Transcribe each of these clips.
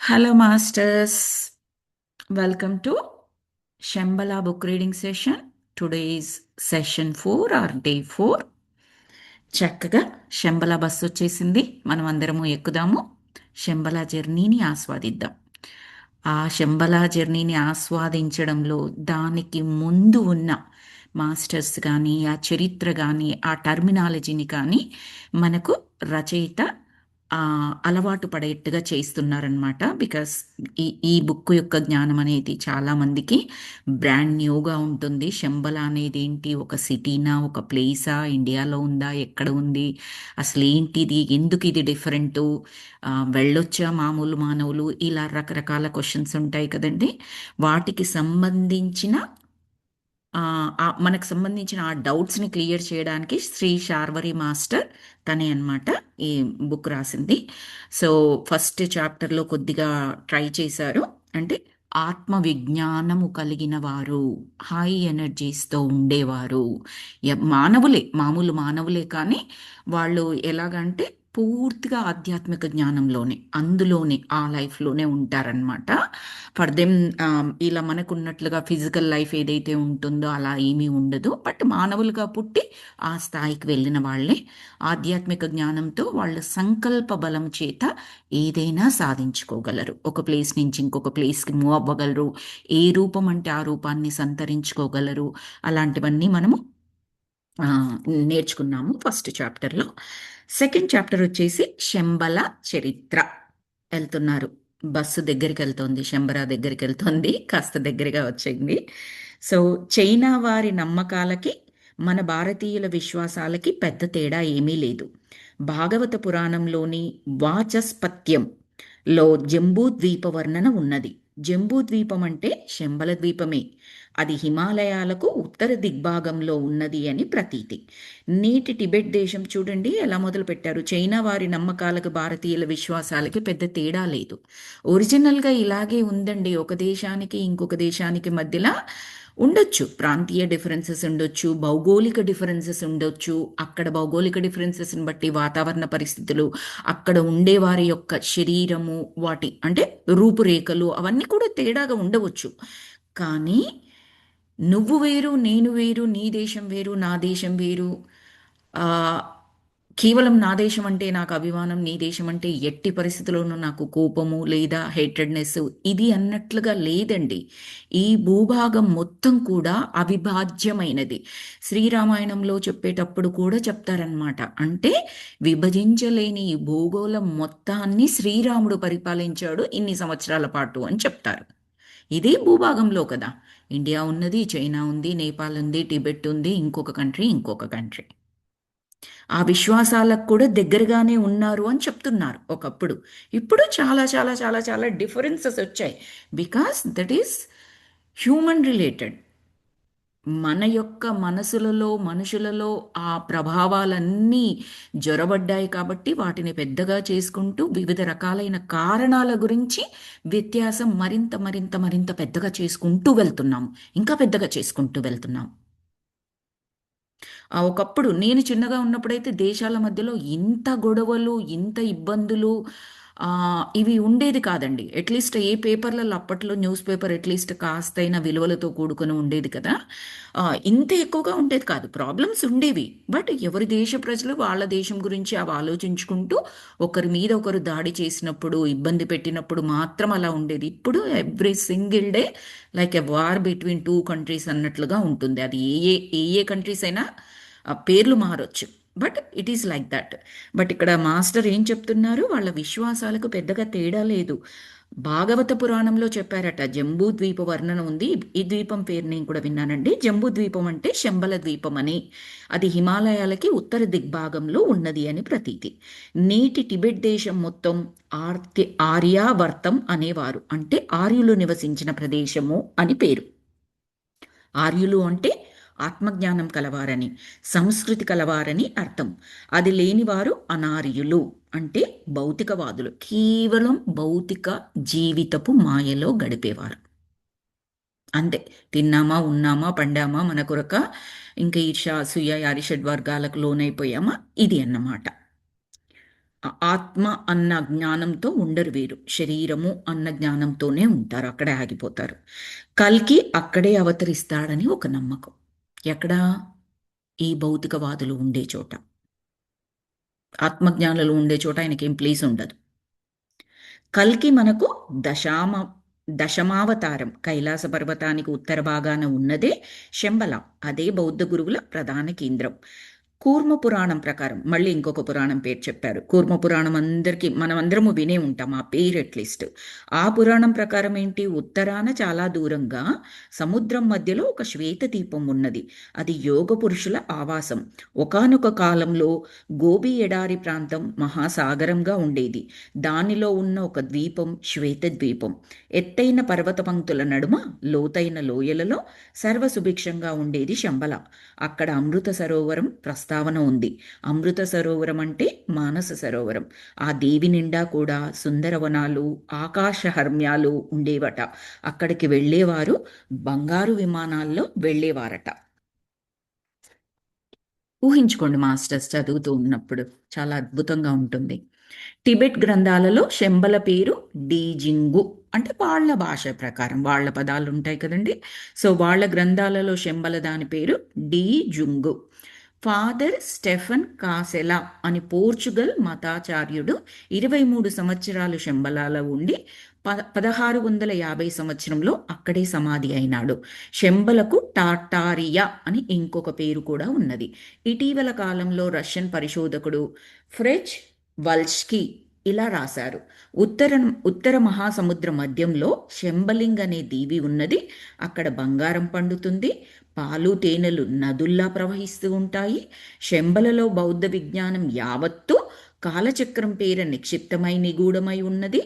Hello, Masters. Welcome to Shambhala book reading session. Today is session 4 or day 4. చక్కగా Shambhala bus వచ్చేసింది. మనం అందరము ఎక్కుదాము. శంబల జర్నీని ఆస్వాదిద్దాం. ఆ శంబల జర్నీని ఆస్వాదించడంలో దానికి ముందు ఉన్న మాస్టర్స్ కానీ, ఆ చరిత్ర కానీ, ఆ టర్మినాలజీని కానీ మనకు రచయిత అలవాటు పడేట్టుగా చేస్తున్నారనమాట. బికాస్ ఈ బుక్ యొక్క జ్ఞానం అనేది చాలామందికి బ్రాండ్ న్యూగా ఉంటుంది. శంబల అనేది ఏంటి, ఒక సిటీనా, ఒక ప్లేసా, ఇండియాలో ఉందా, ఎక్కడ ఉంది, అసలు ఏంటిది, ఎందుకు ఇది డిఫరెంటు, వెళ్ళొచ్చా మామూలు మానవులు, ఇలా రకరకాల క్వశ్చన్స్ ఉంటాయి కదండి. వాటికి సంబంధించిన మనకు సంబంధించిన ఆ డౌట్స్ని క్లియర్ చేయడానికి శ్రీ శార్వరి మాస్టర్ తనే అన్నమాట ఈ బుక్ రాసింది. సో ఫస్ట్ చాప్టర్లో కొద్దిగా ట్రై చేశారు. అంటే ఆత్మ విజ్ఞానము కలిగిన వారు, హై ఎనర్జీస్తో ఉండేవారు, మానవులే, మామూలు మానవులే, కానీ వాళ్ళు ఎలాగంటే పూర్తిగా ఆధ్యాత్మిక జ్ఞానంలోనే, అందులోనే, ఆ లైఫ్లోనే ఉంటారనమాట. ఫర్ దెమ్ ఇలా మనకున్నట్లుగా ఫిజికల్ లైఫ్ ఏదైతే ఉంటుందో అలా ఏమీ ఉండదు. బట్ మానవులుగా పుట్టి ఆ స్థాయికి వెళ్ళిన వాళ్ళే ఆధ్యాత్మిక జ్ఞానంతో వాళ్ళ సంకల్ప బలం చేత ఏదైనా సాధించుకోగలరు. ఒక ప్లేస్ నుంచి ఇంకొక ప్లేస్కి మూవ్ అవ్వగలరు. ఏ రూపం అంటే ఆ రూపాన్ని సంతరించుకోగలరు. అలాంటివన్నీ మనము ఆ, నేర్చుకున్నాము ఫస్ట్ చాప్టర్లో. సెకండ్ చాప్టర్ వచ్చేసి శంబల చరిత్ర. వెళ్తున్నారు, బస్సు దగ్గరికి వెళ్తోంది, శంబర దగ్గరికి వెళ్తోంది, కాస్త దగ్గరగా వచ్చింది. సో చైనా వారి నమ్మకాలకి మన భారతీయుల విశ్వాసాలకి పెద్ద తేడా ఏమీ లేదు. భాగవత పురాణంలోని వాచస్పత్యంలో జంబూ ద్వీప వర్ణన ఉన్నది. జంబూ ద్వీపం అంటే శంబల ద్వీపమే. అది హిమాలయాలకు ఉత్తర దిగ్భాగంలో ఉన్నది అని ప్రతీతి. నేటి టిబెట్ దేశం చూడండి ఎలా మొదలు పెట్టారు. చైనా వారి నమ్మకాలకు భారతీయుల విశ్వాసాలకి పెద్ద తేడా లేదు. ఒరిజినల్గా ఇలాగే ఉందండి. ఒక దేశానికి ఇంకొక దేశానికి మధ్యలో ఉండొచ్చు ప్రాంతీయ డిఫరెన్సెస్, ఉండొచ్చు భౌగోళిక డిఫరెన్సెస్, ఉండొచ్చు అక్కడ భౌగోళిక డిఫరెన్సెస్ని బట్టి వాతావరణ పరిస్థితులు, అక్కడ ఉండేవారి యొక్క శరీరము, వాటి అంటే రూపురేఖలు, అవన్నీ కూడా తేడాగా ఉండవచ్చు. కానీ నువ్వు వేరు, నేను వేరు, నీ దేశం వేరు, నా దేశం వేరు, ఆ, కేవలం నా దేశం అంటే నాకు అభిమానం, నీ దేశం అంటే ఎట్టి పరిస్థితుల్లోనూ నాకు కోపము లేదా హేట్రెడ్నెస్, ఇది అన్నట్లుగా లేదండి. ఈ భూభాగం మొత్తం కూడా అవిభాజ్యమైనది. శ్రీరామాయణంలో చెప్పేటప్పుడు కూడా చెప్తారనమాట. అంటే విభజించలేని ఈ భూగోళం మొత్తాన్ని శ్రీరాముడు పరిపాలించాడు ఇన్ని సంవత్సరాల పాటు అని చెప్తారు. ఇది భూభాగంలో కదా. ఇండియా ఉన్నది, చైనా ఉంది, నేపాల్ ఉంది, టిబెట్ ఉంది, ఇంకొక కంట్రీ, ఇంకొక కంట్రీ. ఆ విశ్వాసాలకు కూడా దగ్గరగానే ఉన్నారు అని చెప్తున్నారు ఒకప్పుడు. ఇప్పుడు చాలా చాలా చాలా చాలా డిఫరెన్సెస్ వచ్చాయి. Because that is human related. మన యొక్క మనసులలో, మనుషులలో ఆ ప్రభావాలన్నీ జొరబడ్డాయి కాబట్టి వాటిని పెద్దగా చేసుకుంటూ వివిధ రకాలైన కారణాల గురించి వ్యత్యాసం మరింత మరింత మరింత పెద్దగా చేసుకుంటూ వెళ్తున్నాము. ఇంకా పెద్దగా చేసుకుంటూ వెళ్తున్నాం. ఒకప్పుడు నేను చిన్నగా ఉన్నప్పుడైతే దేశాల మధ్యలో ఇంత గొడవలు, ఇంత ఇబ్బందులు, ఇవి ఉండేది కాదండి. అట్లీస్ట్ ఏ పేపర్లలో అప్పట్లో న్యూస్ పేపర్ అట్లీస్ట్ కాస్తైన విలువలతో కూడుకొని ఉండేది కదా. ఇంత ఎక్కువగా ఉండేది కాదు. ప్రాబ్లమ్స్ ఉండేవి, బట్ ఎవరి దేశ ప్రజలు వాళ్ళ దేశం గురించి అవి ఆలోచించుకుంటూ ఒకరి మీద ఒకరు దాడి చేసినప్పుడు, ఇబ్బంది పెట్టినప్పుడు మాత్రం అలా ఉండేది. ఇప్పుడు every single day like a war between two countries అన్నట్లుగా ఉంటుంది. అది ఏ కంట్రీస్ అయినా పేర్లు మారొచ్చు, but it is like that. But ఇక్కడ మాస్టర్ ఏం చెప్తున్నారు, వాళ్ళ విశ్వాసాలకు పెద్దగా తేడా లేదు. భాగవత పురాణంలో చెప్పారట, జంబూ ద్వీప వర్ణన ఉంది. ఈ ద్వీపం పేరు నేను కూడా విన్నానండి. జంబూ ద్వీపం అంటే శంబల ద్వీపం అని. అది హిమాలయాలకి ఉత్తర దిగ్భాగంలో ఉన్నది అని ప్రతీతి. నేటి టిబెట్ దేశం మొత్తం ఆర్యావర్తం అనేవారు. అంటే ఆర్యులు నివసించిన ప్రదేశము అని పేరు. ఆర్యులు అంటే ఆత్మజ్ఞానం కలవారని, సంస్కృతి కలవారని అర్థం. అది లేనివారు అనార్యులు, అంటే భౌతికవాదులు, కేవలం భౌతిక జీవితపు మాయలో గడిపేవారు. అంతే. తిన్నామా, ఉన్నామా, పండామా, మన కొరక, ఇంకా ఈర్ష, అసూయ, అరిషడ్ వర్గాలకు లోనైపోయామా, ఇది అన్నమాట. ఆత్మ అన్న జ్ఞానంతో ఉండరు వీరు. శరీరము అన్న జ్ఞానంతోనే ఉంటారు. అక్కడే ఆగిపోతారు. కల్కి అక్కడే అవతరిస్తాడని ఒక నమ్మకం. ఎక్కడా? ఈ భౌతికవాదులు ఉండే చోట. ఆత్మజ్ఞానులు ఉండే చోట ఆయనకేం ప్లేస్ ఉండదు. కల్కి మనకు దశామ దశమావతారం. కైలాస పర్వతానికి ఉత్తర భాగాన ఉన్నదే శంబల. అదే బౌద్ధ గురువుల ప్రధాన కేంద్రం. కూర్మ పురాణం ప్రకారం, మళ్ళీ ఇంకొక పురాణం పేరు చెప్పారు. కూర్మ పురాణం అందరికీ మనం అందరము వినే ఉంటాం ఆ పేరు అట్లీస్ట్. ఆ పురాణం ప్రకారం ఏంటి, ఉత్తరాన చాలా దూరంగా సముద్రం మధ్యలో ఒక శ్వేత దీపం ఉన్నది. అది యోగ పురుషుల ఆవాసం. ఒకానొక కాలంలో గోబీ ఎడారి ప్రాంతం మహాసాగరంగా ఉండేది. దానిలో ఉన్న ఒక ద్వీపం శ్వేత ద్వీపం. ఎత్తైన పర్వత పంక్తుల నడుమ లోతైన లోయలలో సర్వసుభిక్షంగా ఉండేది శంబల. అక్కడ అమృత సరోవరం ప్రస్తావన ఉంది. అమృత సరోవరం అంటే మానస సరోవరం. ఆ దేవి నిండా కూడా సుందరవనాలు, ఆకాశహర్మ్యాలు ఉండేవట. అక్కడికి వెళ్ళేవారు బంగారు విమానాల్లో వెళ్ళేవారట. ఊహించుకోండి మాస్టర్స్ చదువుతూ ఉన్నప్పుడు చాలా అద్భుతంగా ఉంటుంది. టిబెట్ గ్రంథాలలో శంబల పేరు డీజింగు. అంటే వాళ్ళ భాష ప్రకారం వాళ్ళ పదాలు ఉంటాయి కదండి. సో వాళ్ళ గ్రంథాలలో శంబల దాని పేరు డీజుంగు. ఫాదర్ స్టెఫన్ కాసెలా అని పోర్చుగల్ మతాచార్యుడు 23 సంవత్సరాలు శంబలాలో ఉండి 1650 సంవత్సరంలో అక్కడే సమాధి అయినాడు. శంబలకు టాటారియా అని ఇంకొక పేరు కూడా ఉన్నది. ఇటీవల కాలంలో రష్యన్ పరిశోధకుడు ఫ్రెచ్ వల్స్కీ ఇలా రాశారు. ఉత్తర ఉత్తర మహాసముద్ర మధ్యంలో శంబలింగ్ అనే దీవి ఉన్నది. అక్కడ బంగారం పండుతుంది. పాలు తేనెలు నదుల్లా ప్రవహిస్తూ ఉంటాయి. శంబలలో బౌద్ధ విజ్ఞానం యావత్తు కాలచక్రం పేర నిక్షిప్తమై నిగూఢమై ఉన్నది.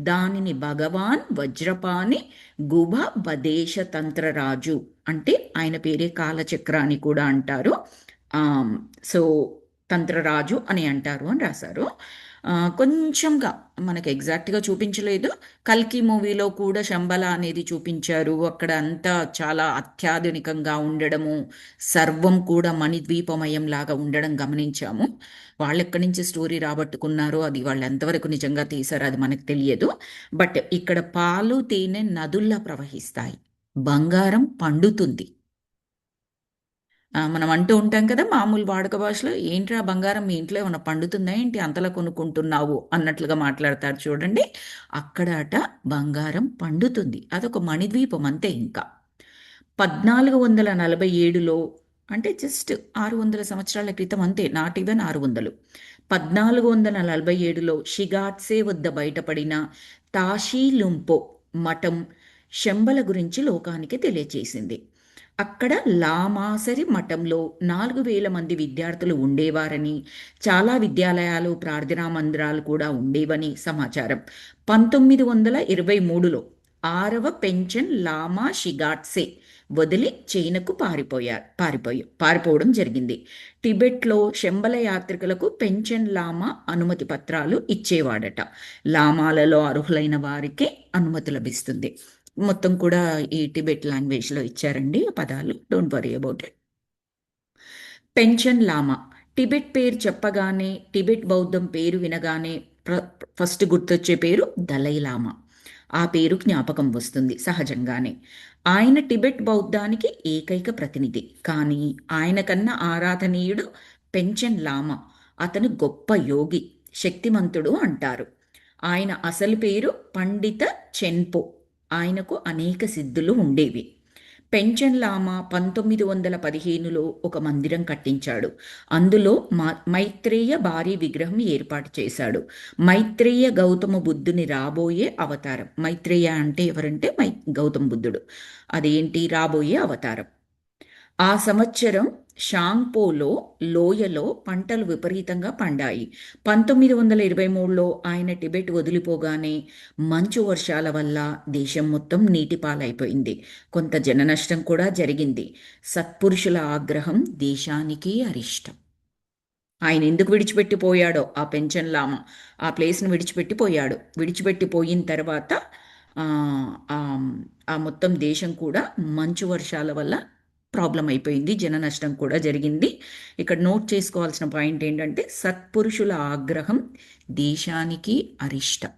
దానిని భగవాన్ వజ్రపాణి గుభ బదేశ తంత్రరాజు, అంటే ఆయన పేరే కాలచక్రాన్ని కూడా అంటారు. సో తంత్రరాజు అని అంటారు అని రాశారు. కొంచెంగా మనకు ఎగ్జాక్ట్గా చూపించలేదు. కల్కి మూవీలో కూడా శంబల అనేది చూపించారు. అక్కడ అంతా చాలా అత్యాధునికంగా ఉండడము, సర్వం కూడా మణిద్వీపమయం లాగా ఉండడం గమనించాము. వాళ్ళు ఎక్కడి నుంచి స్టోరీ రాబట్టుకున్నారో, అది వాళ్ళు ఎంతవరకు నిజంగా తీశారో అది మనకు తెలియదు. బట్ ఇక్కడ పాలు తేనె నదుల్లా ప్రవహిస్తాయి, బంగారం పండుతుంది. మనం అంటూ ఉంటాం కదా మామూలు వాడుక భాషలో, ఏంట్రా బంగారం మీ ఇంట్లో ఏమైనా పండుతుందా ఏంటి అంతలా కొనుక్కుంటున్నావు అన్నట్లుగా మాట్లాడతారు చూడండి. అక్కడ అట బంగారం పండుతుంది. అదొక మణిద్వీపం అంతే. ఇంకా 1447లో, అంటే జస్ట్ 600 సంవత్సరాల క్రితం అంతే, నాట్ ఈవెన్ 600. 1447లో షిగాట్సే వద్ద బయటపడిన తాషీలుంపో మఠం శంబల గురించి లోకానికి తెలియచేసింది. అక్కడ లామాసరి మఠంలో 4000 మంది విద్యార్థులు ఉండేవారని, చాలా విద్యాలయాలు ప్రార్థనా మందిరాలు కూడా ఉండేవని సమాచారం. 1923లో 6వ పెంచన్ లామా షిగాట్సే వదిలి చైనాకు పారిపోవడం జరిగింది. టిబెట్లో శంబల యాత్రికులకు పెంచన్ లామా అనుమతి పత్రాలు ఇచ్చేవాడట. లామాలలో అర్హులైన వారికే అనుమతి లభిస్తుంది. మొత్తం కూడా ఈ టిబెట్ లాంగ్వేజ్లో ఇచ్చారండి ఆ పదాలు. Don't worry about it. Panchen Lama. Tibet పేరు చెప్పగానే, టిబెట్ బౌద్ధం పేరు వినగానే ఫస్ట్ గుర్తొచ్చే పేరు దలై లామా. ఆ పేరు జ్ఞాపకం వస్తుంది సహజంగానే. ఆయన టిబెట్ బౌద్ధానికి ఏకైక ప్రతినిధి. కానీ ఆయన కన్నా ఆరాధనీయుడు పెంచన్ లామా. అతను గొప్ప యోగి, శక్తిమంతుడు అంటారు. ఆయన అసలు పేరు పండిత చెన్పో. ఆయనకు అనేక సిద్ధులు ఉండేవి. పెంచన్ లామా 1915లో ఒక మందిరం కట్టించాడు. అందులో మైత్రేయ భారీ విగ్రహం ఏర్పాటు చేశాడు. మైత్రేయ గౌతమ బుద్ధుని రాబోయే అవతారం. మైత్రేయ అంటే ఎవరంటే గౌతమ బుద్ధుడు. అదేంటి, రాబోయే అవతారం. ఆ సంవత్సరం షాంగ్పోలో లోయలో పంటలు విపరీతంగా పండాయి. 1923లో ఆయన టిబెట్ వదిలిపోగానే మంచు వర్షాల వల్ల దేశం మొత్తం నీటిపాలైపోయింది. కొంత జన నష్టం కూడా జరిగింది. సత్పురుషుల ఆగ్రహం దేశానికి అరిష్టం. ఆయన ఎందుకు విడిచిపెట్టిపోయాడో ఆ పెంచన్ లామా ఆ ప్లేస్ను విడిచిపెట్టిపోయాడు. విడిచిపెట్టిపోయిన తర్వాత ఆ మొత్తం దేశం కూడా మంచు వర్షాల వల్ల ప్రాబ్లం అయిపోయింది, జన నష్టం కూడా జరిగింది. ఇక్కడ నోట్ చేసుకోవాల్సిన పాయింట్ ఏంటంటే సత్పురుషుల ఆగ్రహం దేశానికి అరిష్టం.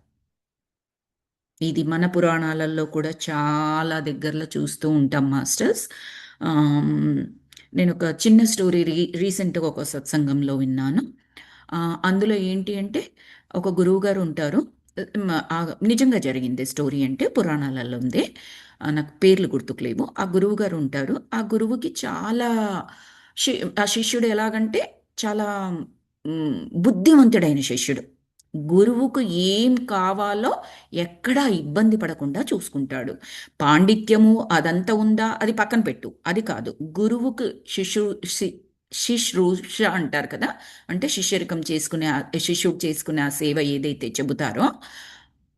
ఇది మన పురాణాలలో కూడా చాలా దగ్గరలో చూస్తూ ఉంటాం మాస్టర్స్. ఆమ్, నేను ఒక చిన్న స్టోరీ రీసెంట్గా ఒక సత్సంగంలో విన్నాను. అందులో ఏంటి అంటే ఒక గురువు గారు ఉంటారు. నిజంగా జరిగింది స్టోరీ, అంటే పురాణాలలో ఉంది. నాకు పేర్లు గుర్తుకులేవు. ఆ గురువు గారు ఉంటారు. ఆ గురువుకి చాలా ఆ శిష్యుడు ఎలాగంటే చాలా మ్, బుద్ధిమంతుడైన శిష్యుడు. గురువుకు ఏం కావాలో ఎక్కడా ఇబ్బంది పడకుండా చూసుకుంటాడు. పాండిత్యము అదంతా ఉందా, అది పక్కన పెట్టు, అది కాదు. గురువుకు శుశ్రూష అంటారు కదా, అంటే శిష్యరికం చేసుకునే శిష్యుడు చేసుకునే ఆ సేవ ఏదైతే చెబుతారో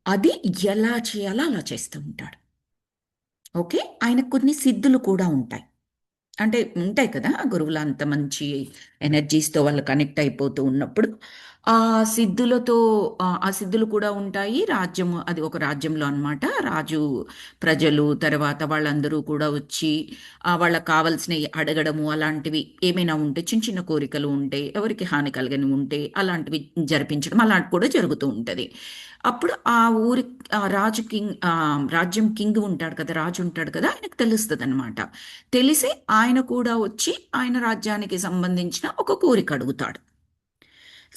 అది ఎలా చేయాలో అలా చేస్తూ ఉంటాడు. ఓకే, ఆయన కొన్ని సిద్ధులు కూడా ఉంటాయి. అంటే ఉంటాయి కదా, గురువులు అంత మంచి ఎనర్జీస్తో వాళ్ళు కనెక్ట్ అయిపోతూ ఉన్నప్పుడు ఆ సిద్ధులతో ఆ సిద్ధులు కూడా ఉంటాయి. రాజ్యము, అది ఒక రాజ్యంలో అన్నమాట. రాజు, ప్రజలు, తర్వాత వాళ్ళందరూ కూడా వచ్చి వాళ్ళకి కావలసినవి అడగడము, అలాంటివి ఏమైనా ఉంటే, చిన్న చిన్న కోరికలు ఉంటే, ఎవరికి హాని కలగని ఉంటే అలాంటివి జరిపించడం అలాంటి కూడా జరుగుతూ ఉంటుంది. అప్పుడు ఆ ఊరి ఆ రాజు కింగ్ రాజ్యం కింగ్ ఉంటాడు కదా, రాజు ఉంటాడు కదా, ఆయనకు తెలుస్తుంది అనమాట. తెలిసి ఆయన కూడా వచ్చి ఆయన రాజ్యానికి సంబంధించిన ఒక కోరిక అడుగుతాడు.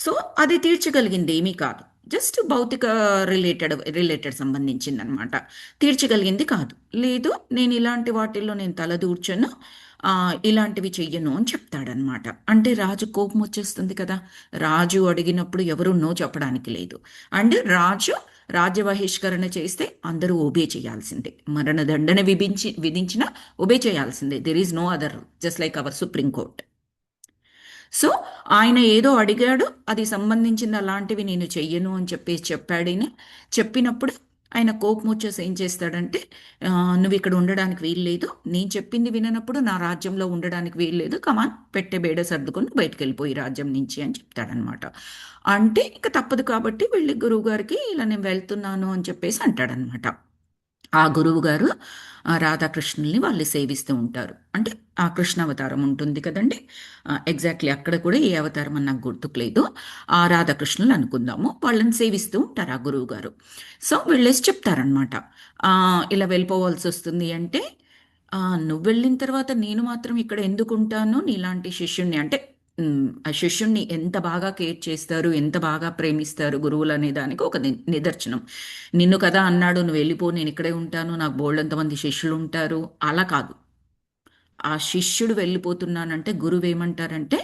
సో అది తీర్చగలిగింది ఏమీ కాదు, జస్ట్ భౌతిక రిలేటెడ్ సంబంధించింది అనమాట. తీర్చగలిగింది కాదు. లేదు, నేను ఇలాంటి వాటిల్లో నేను తలదూర్చను, ఇలాంటివి చెయ్యను అని చెప్తాడనమాట. అంటే రాజు కోపం వచ్చేస్తుంది కదా. రాజు అడిగినప్పుడు ఎవరు నో చెప్పడానికి లేదు. అండ్ రాజు రాజ్య బహిష్కరణ చేస్తే అందరూ ఒబే చేయాల్సిందే. మరణదండన విధించిన ఒబే చేయాల్సిందే. There is no other, just like our supreme court. So ఆయన ఏదో అడిగాడు, అది సంబంధించింది అలాంటివి నేను చెయ్యను అని చెప్పేసి చెప్పాడని. చెప్పినప్పుడు ఆయన కోపం వచ్చేసి ఏం చేస్తాడంటే, నువ్వు ఇక్కడ ఉండడానికి వీల్లేదు, నేను చెప్పింది విననప్పుడు నా రాజ్యంలో ఉండడానికి వీల్లేదు, కమాన్ పెట్టే బేడ సర్దుకొని బయటకు వెళ్ళిపోయి రాజ్యం నుంచి అని చెప్తాడనమాట. అంటే ఇక తప్పదు కాబట్టి వెళ్ళి గురువు గారికి ఇలా నేను వెళ్తున్నాను అని చెప్పేసి అంటాడనమాట. ఆ గురువు గారు రాధాకృష్ణుల్ని వాళ్ళు సేవిస్తూ ఉంటారు. అంటే ఆ కృష్ణ అవతారం ఉంటుంది కదండి, ఎగ్జాక్ట్లీ అక్కడ కూడా ఏ అవతారం అని నాకు గుర్తుకులేదు. ఆ రాధాకృష్ణులు అనుకుందాము, వాళ్ళని సేవిస్తూ ఉంటారు ఆ గురువు గారు. సో వెళ్ళేసి చెప్తారనమాట, ఇలా వెళ్ళిపోవాల్సి వస్తుంది అంటే, నువ్వు వెళ్ళిన తర్వాత నేను మాత్రం ఇక్కడ ఎందుకు ఉంటాను, నీలాంటి శిష్యుణ్ణి అంటే ఆ శిష్యుణ్ణి ఎంత బాగా కేర్ చేస్తారు, ఎంత బాగా ప్రేమిస్తారు గురువులు అనే దానికి ఒక నిదర్శనం. నిన్ను కదా అన్నాడు, నువ్వు వెళ్ళిపో, నేను ఇక్కడే ఉంటాను, నాకు బోల్డంతమంది శిష్యులు ఉంటారు, అలా కాదు. ఆ శిష్యుడు వెళ్ళిపోతున్నానంటే గురువు ఏమంటారంటే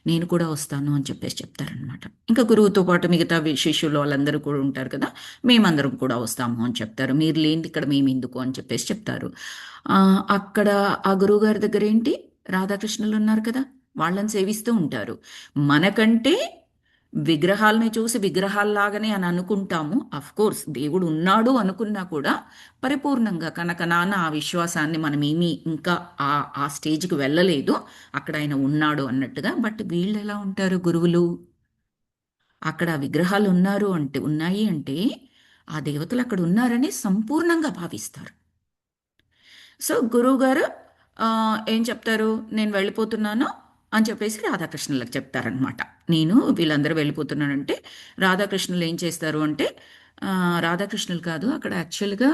నేను కూడా వస్తాను అని చెప్పేసి చెప్తారనమాట. ఇంకా గురువుతో పాటు మిగతా శిష్యులు వాళ్ళందరూ కూడా ఉంటారు కదా, మేమందరం కూడా వస్తాము అని చెప్తారు. మీరు లేనిది ఇక్కడ మేము ఎందుకు అని చెప్పేసి చెప్తారు. ఆ, అక్కడ ఆ గురువు గారి దగ్గర ఏంటి, రాధాకృష్ణులు ఉన్నారు కదా, వాళ్ళని సేవిస్తూ ఉంటారు. మనకంటే విగ్రహాలని చూసి విగ్రహాల్లాగానే అని అనుకుంటాము. అఫ్ కోర్స్ దేవుడు ఉన్నాడు అనుకున్నా కూడా పరిపూర్ణంగా కనుక నాన్న ఆ విశ్వాసాన్ని మనం ఏమీ ఇంకా ఆ ఆ స్టేజ్కి వెళ్ళలేదు. అక్కడ ఆయన ఉన్నాడు అన్నట్టుగా. బట్ వీళ్ళు ఎలా ఉంటారు గురువులు, అక్కడ విగ్రహాలు ఉన్నారు అంటే ఉన్నాయి అంటే ఆ దేవతలు అక్కడ ఉన్నారని సంపూర్ణంగా భావిస్తారు. సో గురువుగారు ఏం చెప్తారు, నేను వెళ్ళిపోతున్నాను అని చెప్పేసి రాధాకృష్ణులకు చెప్తారనమాట. నేను వీళ్ళందరూ వెళ్ళిపోతున్నానంటే రాధాకృష్ణులు ఏం చేస్తారు అంటే, రాధాకృష్ణులు కాదు అక్కడ యాక్చువల్గా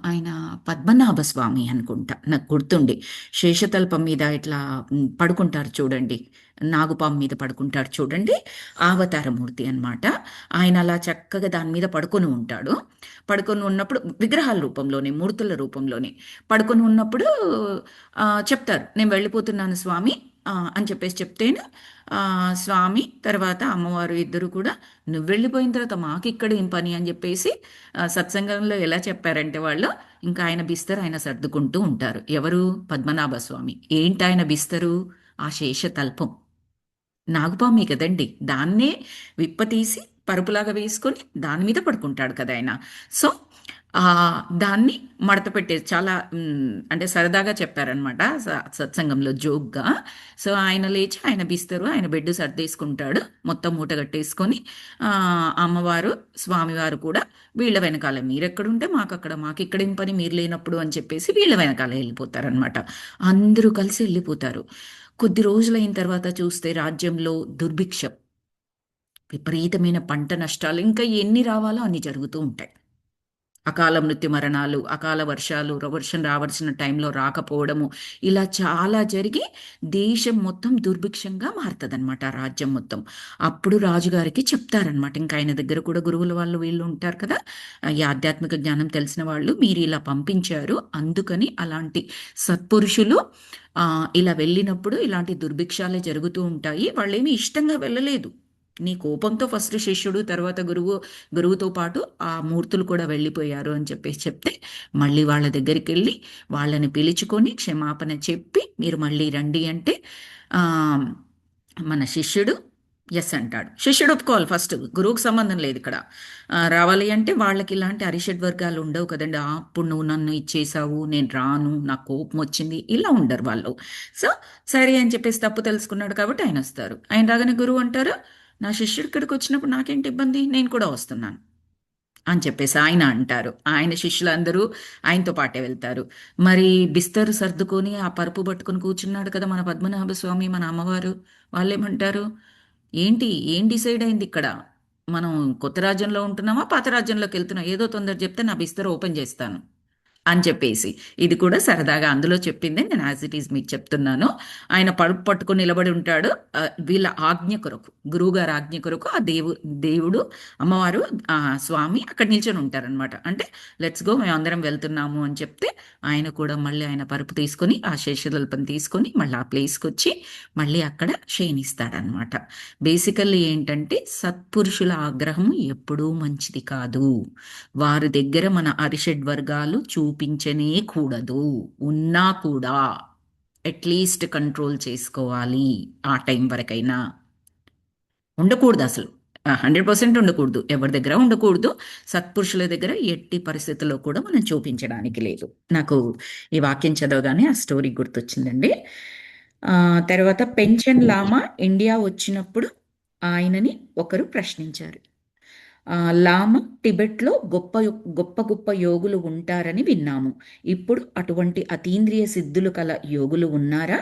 ఆయన పద్మనాభ స్వామి అనుకుంటా, నాకు గుర్తుండి. శేషతల్పం మీద ఇట్లా పడుకుంటారు చూడండి, నాగుపాము మీద పడుకుంటారు చూడండి, అవతారమూర్తి అన్నమాట. ఆయన అలా చక్కగా దాని మీద పడుకొని ఉంటాడు. పడుకొని ఉన్నప్పుడు విగ్రహాల రూపంలోనే, మూర్తుల రూపంలోనే పడుకొని ఉన్నప్పుడు చెప్తారు, నేను వెళ్ళిపోతున్నాను స్వామి అని చెప్పేసి చెప్తేనే స్వామి తర్వాత అమ్మవారు ఇద్దరు కూడా నువ్వు వెళ్ళిపోయిన తర్వాత మాకు ఇక్కడ ఏం పని అని చెప్పేసి సత్సంగంలో ఎలా చెప్పారంటే వాళ్ళు, ఇంకా ఆయన బిస్తరు ఆయన సర్దుకుంటూ ఉంటారు. ఎవరు, పద్మనాభ స్వామి. ఏంటి ఆయన బిస్తరు, ఆ శేషతల్పం నాగుపామే కదండి, దాన్నే విప్పతీసి పరుపులాగా వేసుకొని దాని మీద పడుకుంటాడు కదా ఆయన. సో దాన్ని మడత పెట్టేసి చాలా అంటే సరదాగా చెప్పారనమాట సత్సంగంలో జోక్గా. సో ఆయన లేచి ఆయన బిస్తరు ఆయన బెడ్ సర్దేసుకుంటాడు మొత్తం మూట కట్టేసుకొని. ఆ, అమ్మవారు స్వామివారు కూడా వీళ్ళ వెనకాల మీరెక్కడుంటే మాకు అక్కడ మాకు ఇక్కడేం పని మీరు లేనప్పుడు అని చెప్పేసి వీళ్ళ వెనకాల వెళ్ళిపోతారనమాట. అందరూ కలిసి వెళ్ళిపోతారు. కొద్ది రోజులైన తర్వాత చూస్తే రాజ్యంలో దుర్భిక్షం, విపరీతమైన పంట నష్టాలు, ఇంకా ఎన్ని రావాలో అన్ని జరుగుతూ ఉంటాయి. అకాల మృత్యు మరణాలు, అకాల వర్షాలు, వర్షం రావాల్సిన టైంలో రాకపోవడము, ఇలా చాలా జరిగి దేశం మొత్తం దుర్భిక్షంగా మారుతుందన్నమాట, ఆ రాజ్యం మొత్తం. అప్పుడు రాజుగారికి చెప్తారనమాట, ఇంకా ఆయన దగ్గర కూడా గురువుల వాళ్ళు వీళ్ళు ఉంటారు కదా, ఈ ఆధ్యాత్మిక జ్ఞానం తెలిసిన వాళ్ళు, మీరు ఇలా పంపించారు అందుకని అలాంటి సత్పురుషులు ఇలా వెళ్ళినప్పుడు ఇలాంటి దుర్భిక్షాలే జరుగుతూ ఉంటాయి. వాళ్ళేమి ఇష్టంగా వెళ్ళలేదు. నీ కోపంతో ఫస్ట్ శిష్యుడు, తర్వాత గురువుతో పాటు ఆ మూర్తులు కూడా వెళ్ళిపోయారు అని చెప్పేసి చెప్తే, మళ్ళీ వాళ్ళ దగ్గరికి వెళ్ళి వాళ్ళని పిలుచుకొని క్షమాపణ చెప్పి మీరు మళ్ళీ రండి అంటే ఆ, మన శిష్యుడు ఎస్ అంటాడు. శిష్యుడు ఒప్పుకోవాలి ఫస్ట్, గురువుకు సంబంధం లేదు ఇక్కడ. రావాలి అంటే వాళ్ళకి ఇలాంటి అరిషడ్ వర్గాలు ఉండవు కదండి. అప్పుడు నువ్వు నన్ను ఇచ్చేసావు, నేను రాను, నాకు కోపం వచ్చింది, ఇలా ఉండరు వాళ్ళు. సో సరే అని చెప్పేసి తప్పు తెలుసుకున్నాడు కాబట్టి ఆయన వస్తారు. ఆయన రాగానే గురువు అంటారు, నా శిష్యుడి ఇక్కడికి వచ్చినప్పుడు నాకేంటి ఇబ్బంది, నేను కూడా వస్తున్నాను అని చెప్పేసి ఆయన అంటారు. ఆయన శిష్యులందరూ ఆయనతో పాటే వెళ్తారు. మరి బిస్తరు సర్దుకొని ఆ పరుపు పట్టుకొని కూర్చున్నాడు కదా మన పద్మనాభ స్వామి, మన అమ్మవారు. వాళ్ళేమంటారు, ఏంటి ఏం డిసైడ్ అయింది ఇక్కడ, మనం కొత్త రాజ్యంలో ఉంటున్నామా పాత రాజ్యంలోకి వెళ్తున్నాం, ఏదో తొందర చెప్తే నా బిస్తరు ఓపెన్ చేస్తాను అని చెప్పేసి. ఇది కూడా సరదాగా అందులో చెప్పిందే నేను యాజ్ ఇట్ ఈజ్ మీకు చెప్తున్నాను. ఆయన పడుపు పట్టుకొని నిలబడి ఉంటాడు. వీళ్ళ ఆజ్ఞ కొరకు, గురువుగారు ఆజ్ఞ కొరకు ఆ దేవుడు, అమ్మవారు, స్వామి అక్కడ నిల్చొని ఉంటారనమాట. అంటే లెట్స్ గో, మేము అందరం వెళ్తున్నాము అని చెప్తే ఆయన కూడా మళ్ళీ ఆయన పరుపు తీసుకొని ఆ శేషదల్పం తీసుకొని మళ్ళీ ఆ ప్లేస్కి వచ్చి మళ్ళీ అక్కడ శయనిస్తాడనమాట. బేసికల్లీ ఏంటంటే సత్పురుషుల ఆగ్రహం ఎప్పుడూ మంచిది కాదు. వారి దగ్గర మన అరిషడ్ వర్గాలు చూపించనే కూడదు. ఉన్నా కూడా అట్లీస్ట్ కంట్రోల్ చేసుకోవాలి. ఆ టైం వరకైనా ఉండకూడదు అసలు. 100% ఉండకూడదు, ఎవరి దగ్గర ఉండకూడదు. సత్పురుషుల దగ్గర ఎట్టి పరిస్థితుల్లో కూడా మనం చూపించడానికి లేదు. నాకు ఈ వాక్యం చదవగానే ఆ స్టోరీ గుర్తొచ్చిందండి. ఆ, తర్వాత పెంచన్ లామా ఇండియా వచ్చినప్పుడు ఆయనని ఒకరు ప్రశ్నించారు. లామా టిబెట్లో గొప్ప గొప్ప గొప్ప యోగులు ఉంటారని విన్నాము. ఇప్పుడు అటువంటి అతీంద్రియ సిద్ధులు కల యోగులు ఉన్నారా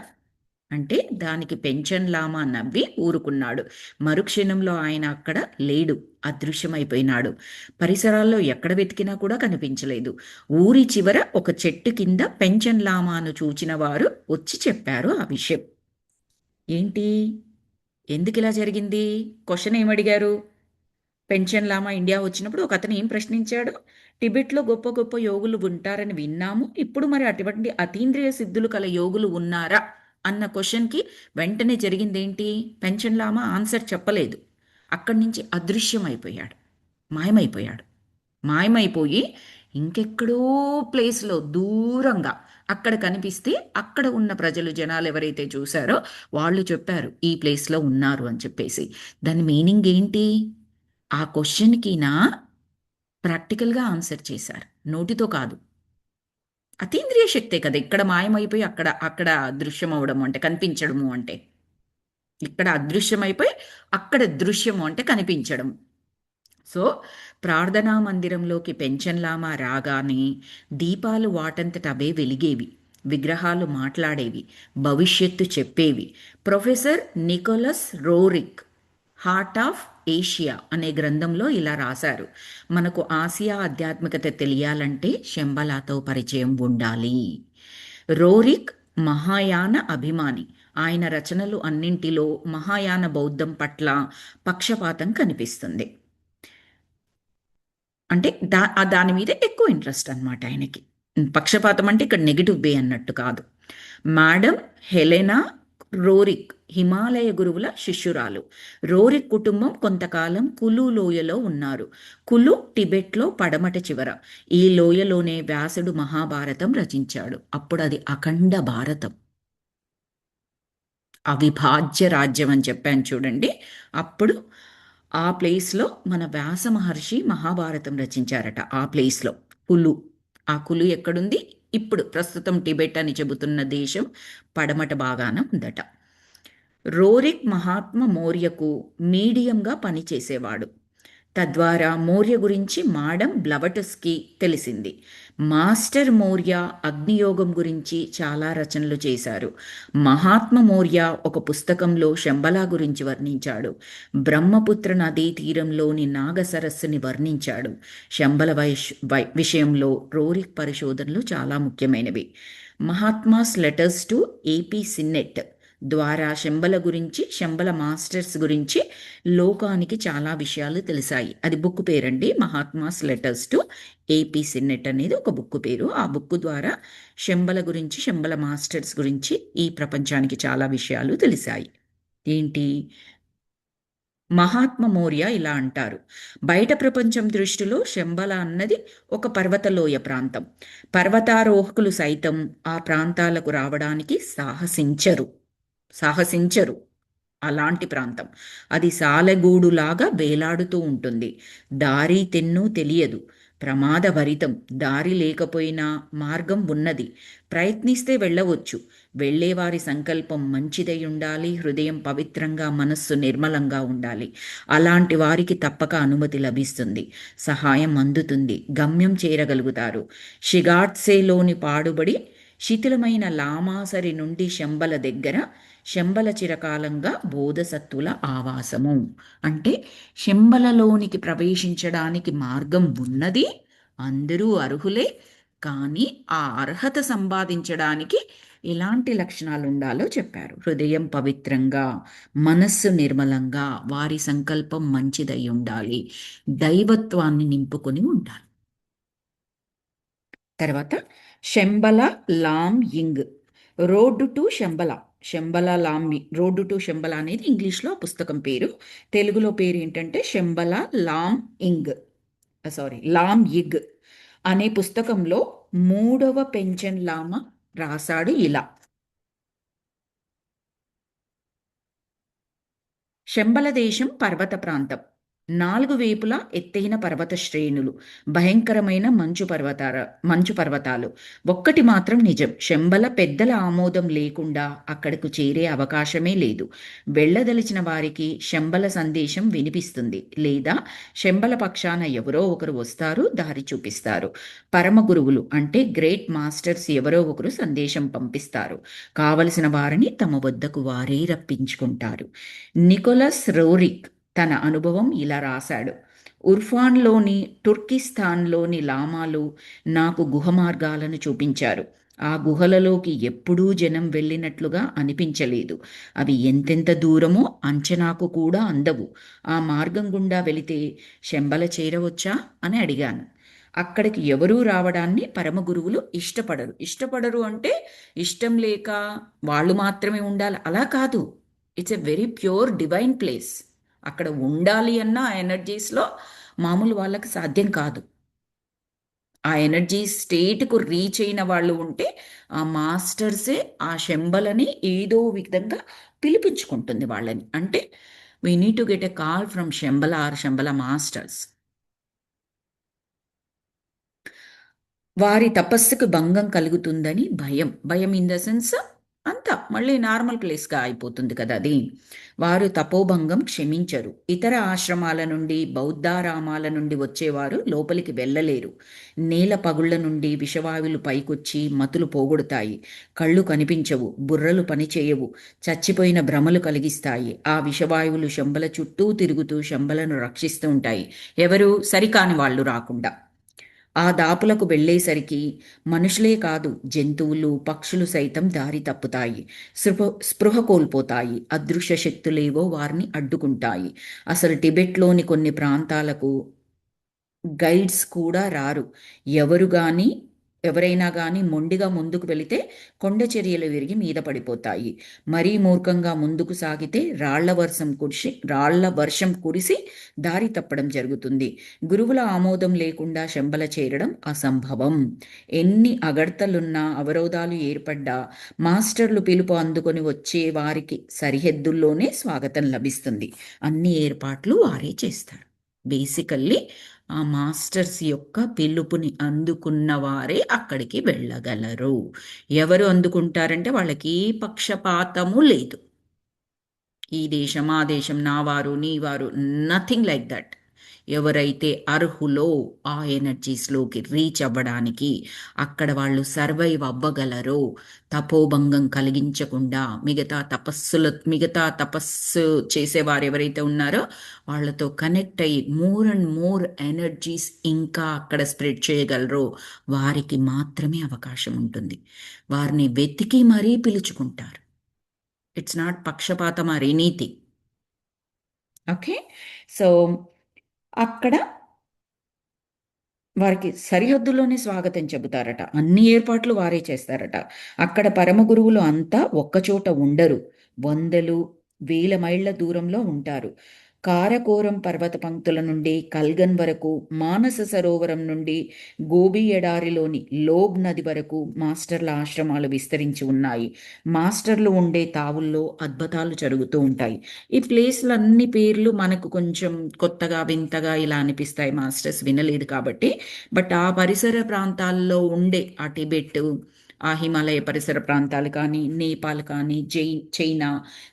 అంటే, దానికి పెంచన్ లామా నవ్వి ఊరుకున్నాడు. మరుక్షణంలో ఆయన అక్కడ లేడు, అదృశ్యమైపోయినాడు. పరిసరాల్లో ఎక్కడ వెతికినా కూడా కనిపించలేదు. ఊరి చివర ఒక చెట్టు కింద పెంచన్ లామాను చూచిన వారు వచ్చి చెప్పారు ఆ విషయం. ఏంటి, ఎందుకు ఇలా జరిగింది, క్వశ్చన్ ఏమడిగారు? పెన్షన్ లామా ఇండియా వచ్చినప్పుడు ఒక అతను ఏం ప్రశ్నించాడు, టిబెట్లో గొప్ప గొప్ప యోగులు ఉంటారని విన్నాము, ఇప్పుడు మరి అటువంటి అతీంద్రియ సిద్ధులు కల యోగులు ఉన్నారా అన్న క్వశ్చన్కి వెంటనే జరిగిందేంటి, పెన్షన్ లామా ఆన్సర్ చెప్పలేదు. అక్కడి నుంచి అదృశ్యమైపోయాడు, మాయమైపోయాడు. మాయమైపోయి ఇంకెక్కడో ప్లేస్లో దూరంగా అక్కడ కనిపిస్తే అక్కడ ఉన్న ప్రజలు, జనాలు ఎవరైతే చూశారో వాళ్ళు చెప్పారు ఈ ప్లేస్లో ఉన్నారు అని చెప్పేసి. దాని మీనింగ్ ఏంటి, ఆ క్వశ్చన్కినా ప్రాక్టికల్గా ఆన్సర్ చేశారు, నోటితో కాదు. అతీంద్రియ శక్తే కదా ఇక్కడ మాయమైపోయి అక్కడ అక్కడ దృశ్యం అవడము అంటే, కనిపించడము అంటే. ఇక్కడ అదృశ్యమైపోయి అక్కడ దృశ్యము అంటే కనిపించడం. సో ప్రార్థనా మందిరంలోకి పెంచన్లామా రాగానే దీపాలు వాటంతట అవే వెలిగేవి, విగ్రహాలు మాట్లాడేవి, భవిష్యత్తు చెప్పేవి. Professor Nicholas Roerich heart of Asia అనే గ్రంథంలో ఇలా రాశారు, మనకు ఆసియా ఆధ్యాత్మికత తెలియాలంటే శంబలాతో పరిచయం ఉండాలి. రోరిక్ మహాయాన అభిమాని. ఆయన రచనలు అన్నింటిలో మహాయాన బౌద్ధం పట్ల పక్షపాతం కనిపిస్తుంది. అంటే దాని మీద ఎక్కువ ఇంట్రెస్ట్ అనమాట ఆయనకి. పక్షపాతం అంటే ఇక్కడ నెగిటివ్ వే అన్నట్టు కాదు. మేడం హెలెనా రోరిక్ హిమాలయ గురువుల శిష్యురాలు. రోరిక్ కుటుంబం కొంతకాలం కులు లోయలో ఉన్నారు. కులు టిబెట్లో పడమట చివర. ఈ లోయలోనే వ్యాసుడు మహాభారతం రచించాడు. అప్పుడు అది అఖండ భారతం, అవిభాజ్య రాజ్యం అని చెప్పాను చూడండి. అప్పుడు ఆ ప్లేస్లో మన వ్యాస మహర్షి మహాభారతం రచించారట, ఆ ప్లేస్లో. కులు. ఆ కులు ఎక్కడుంది? ఇప్పుడు ప్రస్తుతం టిబెట్ అని చెబుతున్న దేశం పడమట భాగాన ఉందట. రోరిక్ మహాత్మ మౌర్యకు మీడియంగా పనిచేసేవాడు. తద్వారా మౌర్య గురించి మాడం బ్లవటస్కి తెలిసింది. మాస్టర్ మౌర్య అగ్నియోగం గురించి చాలా రచనలు చేశారు. మహాత్మ మౌర్య ఒక పుస్తకంలో శంబలా గురించి వర్ణించాడు. బ్రహ్మపుత్ర నదీ తీరంలోని నాగ సరస్సుని వర్ణించాడు. శంబల విషయంలో రోరిక్ పరిశోధనలు చాలా ముఖ్యమైనవి. మహాత్మాస్ లెటర్స్ టు ఏపీ సిన్నెట్ ద్వారా శంబల గురించి, శంబల మాస్టర్స్ గురించి లోకానికి చాలా విషయాలు తెలిసాయి. అది బుక్ పేరండి, మహాత్మాస్ లెటర్స్ టు ఏపీ సిన్నెట్ అనేది ఒక బుక్ పేరు. ఆ బుక్ ద్వారా శంబల గురించి, శంబల మాస్టర్స్ గురించి ఈ ప్రపంచానికి చాలా విషయాలు తెలిసాయి. ఏంటి? మహాత్మ మౌర్య ఇలా అంటారు: బయట ప్రపంచం దృష్టిలో శంబల అన్నది ఒక పర్వతలోయ ప్రాంతం. పర్వతారోహకులు సైతం ఆ ప్రాంతాలకు రావడానికి సాహసించరు. అలాంటి ప్రాంతం అది. సాలెగూడులాగా వేలాడుతూ ఉంటుంది. దారి తెన్ను తెలియదు. ప్రమాదభరితం. దారి లేకపోయినా మార్గం ఉన్నది. ప్రయత్నిస్తే వెళ్ళవచ్చు. వెళ్ళేవారి సంకల్పం మంచిదై ఉండాలి. హృదయం పవిత్రంగా, మనస్సు నిర్మలంగా ఉండాలి. అలాంటి వారికి తప్పక అనుమతి లభిస్తుంది. సహాయం అందుతుంది. గమ్యం చేరగలుగుతారు. షిగాట్సేలోని పాడుబడి శిథిలమైన లామాసరి నుండి శంబల దగ్గర, శంబల చిరకాలంగా బోధసత్తుల ఆవాసము. అంటే శంబలలోనికి ప్రవేశించడానికి మార్గం ఉన్నది, అందరూ అర్హులే. కానీ ఆ అర్హత సంపాదించడానికి ఎలాంటి లక్షణాలు ఉండాలో చెప్పారు. హృదయం పవిత్రంగా, మనస్సు నిర్మలంగా, వారి సంకల్పం మంచిదై ఉండాలి, దైవత్వాన్ని నింపుకొని ఉండాలి. తర్వాత శంబల లామ్ యింగ్, రోడ్ టు శంబల. శంబల లామ్ రోడ్ టు శంబల అనేది ఇంగ్లీష్లో పుస్తకం పేరు. తెలుగులో పేరు ఏంటంటే శంబల లామ్ ఇంగ్, లామ్ యిగ్ అనే పుస్తకంలో 3వ పెంచెన్ లామా రాశాడు ఇలా: శంబల దేశం పర్వత ప్రాంతం. 4 వైపులా ఎత్తైన పర్వత శ్రేణులు, భయంకరమైన మంచు పర్వతాలు. ఒక్కటి మాత్రం నిజం: శంబల పెద్దల ఆమోదం లేకుండా అక్కడకు చేరే అవకాశమే లేదు. వెళ్ళదలిచిన వారికి శంబల సందేశం వినిపిస్తుంది, లేదా శంబల పక్షాన ఎవరో ఒకరు వస్తారు, దారి చూపిస్తారు. పరమ గురువులు అంటే గ్రేట్ మాస్టర్స్ ఎవరో ఒకరు సందేశం పంపిస్తారు. కావలసిన వారిని తమ వద్దకు వారే రప్పించుకుంటారు. నికోలస్ రోరిక్ తన అనుభవం ఇలా రాశాడు: ఉర్ఫాన్లోని టుర్కిస్తాన్లోని లామాలు నాకు గుహ మార్గాలను చూపించారు. ఆ గుహలలోకి ఎప్పుడూ జనం వెళ్ళినట్లుగా అనిపించలేదు. అవి ఎంతెంత దూరమో అంచనాకు కూడా అందవు. ఆ మార్గం గుండా వెళితే శంబల చేరవచ్చా అని అడిగాను. అక్కడికి ఎవరూ రావడాన్ని పరమగురువులు ఇష్టపడరు అంటే ఇష్టం లేక వాళ్ళు మాత్రమే ఉండాలి అలా కాదు. It's a very pure divine place. అక్కడ ఉండాలి అన్న ఆ ఎనర్జీస్లో మామూలు వాళ్ళకి సాధ్యం కాదు. ఆ ఎనర్జీ స్టేట్కు రీచ్ అయిన వాళ్ళు ఉంటే ఆ మాస్టర్సే ఆ శంబలని ఏదో విధంగా పిలిపించుకుంటుంది వాళ్ళని. అంటే we need to get a call from Shambhala or Shambhala masters. వారి తపస్సుకు భంగం కలుగుతుందని భయం ఇన్ ద సెన్స్ అంతా మళ్ళీ నార్మల్ ప్లేస్గా అయిపోతుంది కదా అది. వారు తపోభంగం క్షమించరు. ఇతర ఆశ్రమాల నుండి, బౌద్ధారామాల నుండి వచ్చేవారు లోపలికి వెళ్ళలేరు. నేల పగుళ్ల నుండి విషవాయువులు పైకొచ్చి మతులు పోగొడతాయి. కళ్ళు కనిపించవు, బుర్రలు పనిచేయవు, చచ్చిపోయిన భ్రమలు కలిగిస్తాయి. ఆ విషవాయువులు శంబల చుట్టూ తిరుగుతూ శంబలను రక్షిస్తూ ఉంటాయి, ఎవరు సరికాని వాళ్ళు రాకుండా. ఆ దాపులకు వెళ్ళేసరికి మనుషులే కాదు, జంతువులు, పక్షులు సైతం దారి తప్పుతాయి, స్పృహ కోల్పోతాయి. అదృశ్య శక్తులేవో వారిని అడ్డుకుంటాయి. అసలు టిబెట్లోని కొన్ని ప్రాంతాలకు గైడ్స్ కూడా రారు. ఎవరైనా కానీ మొండిగా ముందుకు వెళితే కొండ చర్యలు విరిగి మీద పడిపోతాయి. మరీ మూర్ఖంగా ముందుకు సాగితే రాళ్ల వర్షం కురిసి దారి తప్పడం జరుగుతుంది. గురువుల ఆమోదం లేకుండా శంబల చేరడం అసంభవం. ఎన్ని అగడ్తలున్నా, అవరోధాలు ఏర్పడ్డా మాస్టర్లు పిలుపు అందుకొని వచ్చే వారికి సరిహద్దుల్లోనే స్వాగతం లభిస్తుంది. అన్ని ఏర్పాట్లు వారే చేస్తారు. బేసికల్లీ ఆ మాస్టర్స్ యొక్క పిలుపుని అందుకున్న వారే అక్కడికి వెళ్ళగలరు. ఎవరు అందుకుంటారంటే వాళ్ళకి ఏ పక్షపాతము లేదు. ఈ దేశం, ఆ దేశం, నా వారు, నీ వారు, నథింగ్ లైక్ దట్. ఎవరైతే అర్హులో ఆ ఎనర్జీస్లోకి రీచ్ అవ్వడానికి, అక్కడ వాళ్ళు సర్వైవ్ అవ్వగలరో, తపోభంగం కలిగించకుండా, మిగతా తపస్సు చేసేవారు ఎవరైతే ఉన్నారో వాళ్ళతో కనెక్ట్ అయ్యి మోర్ అండ్ మోర్ ఎనర్జీస్ ఇంకా అక్కడ స్ప్రెడ్ చేయగలరో వారికి మాత్రమే అవకాశం ఉంటుంది. వారిని వెతికి మరీ పిలుచుకుంటారు. ఇట్స్ నాట్ పక్షపాతం ఆర్ ఎనీథింగ్. ఓకే. సో అక్కడ వారికి సరిహద్దులోనే స్వాగతం చెబుతారట. అన్ని ఏర్పాట్లు వారే చేస్తారట. అక్కడ పరమ గురువులు అంతా ఒక్కచోట ఉండరు. వందలు, వేల మైళ్ళ దూరంలో ఉంటారు. కారకోరం పర్వత పంక్తుల నుండి కల్గన్ వరకు, మానస సరోవరం నుండి గోబీ ఎడారిలోని లోబ్ నది వరకు మాస్టర్ల ఆశ్రమాలు విస్తరించి ఉన్నాయి. మాస్టర్లు ఉండే తావుల్లో అద్భుతాలు జరుగుతూ ఉంటాయి. ఈ ప్లేస్లన్నీ పేర్లు మనకు కొంచెం కొత్తగా, వింతగా ఇలా అనిపిస్తాయి. మాస్టర్స్ వినలేదు కాబట్టి. బట్ ఆ పరిసర ప్రాంతాల్లో ఉండే ఆ టిబెట్, ఆ హిమాలయ పరిసర ప్రాంతాలు కానీ, నేపాల్ కానీ, చైనా,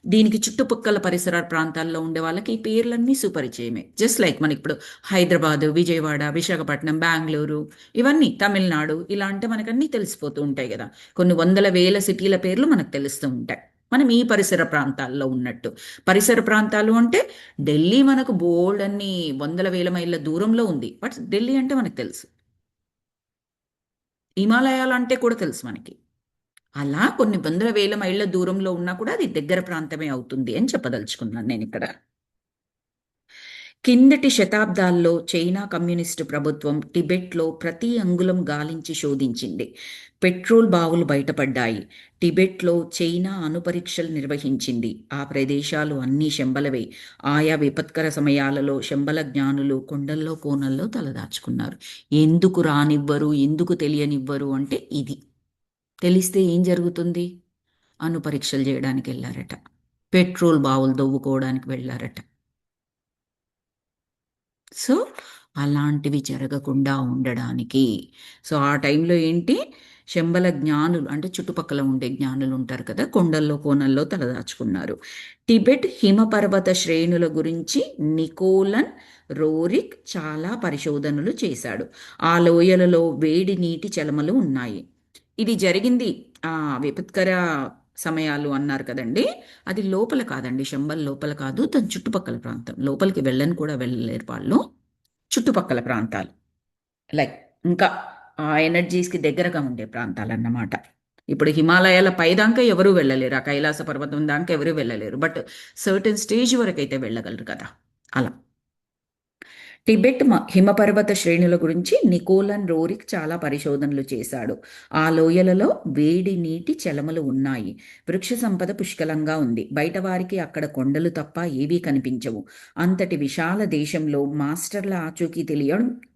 దీనికి చుట్టుపక్కల పరిసర ప్రాంతాల్లో ఉండే వాళ్ళకి ఈ పేర్లన్నీ సుపరిచయమే. జస్ట్ లైక్ మన ఇప్పుడు హైదరాబాదు, విజయవాడ, విశాఖపట్నం, బెంగళూరు, ఇవన్నీ తమిళనాడు, ఇలా అంటే మనకన్నీ తెలిసిపోతూ ఉంటాయి కదా. కొన్ని వందల వేల సిటీల పేర్లు మనకు తెలుస్తూ ఉంటాయి. మనం ఈ పరిసర ప్రాంతాల్లో ఉన్నట్టు. పరిసర ప్రాంతాలు అంటే ఢిల్లీ మనకు బోల్డ్ అన్ని వందల వేల మైళ్ళ దూరంలో ఉంది. బట్ ఢిల్లీ అంటే మనకు తెలుసు. హిమాలయాలు అంటే కూడా తెలుసు మనకి. అలా కొన్ని వందల వేల మైళ్ళ దూరంలో ఉన్నా కూడా అది దగ్గర ప్రాంతమే అవుతుంది అని చెప్పదలుచుకున్నాను నేను ఇక్కడ. కిందటి శతాబ్దాల్లో చైనా కమ్యూనిస్టు ప్రభుత్వం టిబెట్లో ప్రతి అంగుళం గాలించి శోధించింది. పెట్రోల్ బావులు బయటపడ్డాయి. టిబెట్లో చైనా అణుపరీక్షలు నిర్వహించింది. ఆ ప్రదేశాలు అన్నీ శంబలవే. ఆయా విపత్కర సమయాలలో శంబల జ్ఞానులు కొండల్లో కోనల్లో తలదాచుకున్నారు. ఎందుకు రానివ్వరు, ఎందుకు తెలియనివ్వరు అంటే ఇది. తెలిస్తే ఏం జరుగుతుంది? అణుపరీక్షలు చేయడానికి వెళ్ళారట. పెట్రోల్ బావులు దవ్వుకోవడానికి వెళ్ళారట. సో అలాంటివి జరగకుండా ఉండడానికి, సో ఆ టైంలో ఏంటి, శంబల జ్ఞానులు అంటే చుట్టుపక్కల ఉండే జ్ఞానులు ఉంటారు కదా, కొండల్లో కోనల్లో తలదాచుకున్నారు. టిబెట్ హిమపర్వత శ్రేణుల గురించి నికోలన్ రోరిక్ చాలా పరిశోధనలు చేశాడు. ఆ లోయలలో వేడి నీటి చలమలు ఉన్నాయి. ఇది జరిగింది ఆ విపత్కర సమయాలు అన్నారు కదండి. అది లోపల కాదండి, శంబల్ లోపల కాదు, దాని చుట్టుపక్కల ప్రాంతం. లోపలికి వెళ్ళని కూడా వెళ్ళలేరు వాళ్ళు. చుట్టుపక్కల ప్రాంతాలు, లైక్ ఇంకా ఆ ఎనర్జీస్కి దగ్గరగా ఉండే ప్రాంతాలు అన్నమాట. ఇప్పుడు హిమాలయాల పైదాకా ఎవరూ వెళ్ళలేరు, ఆ కైలాస పర్వతం దాకా ఎవరూ వెళ్ళలేరు, బట్ సర్టెన్ స్టేజ్ వరకు అయితే వెళ్ళగలరు కదా. అలా టిబెట్ హిమపర్వత శ్రేణుల గురించి నికోలన్ రోరిక్ చాలా పరిశోధనలు చేశాడు. ఆ లోయలలో వేడి నీటి చలమలు ఉన్నాయి. వృక్ష సంపద పుష్కలంగా ఉంది. బయట వారికి అక్కడ కొండలు తప్ప ఏవీ కనిపించవు. అంతటి విశాల దేశంలో మాస్టర్ల ఆచూకీ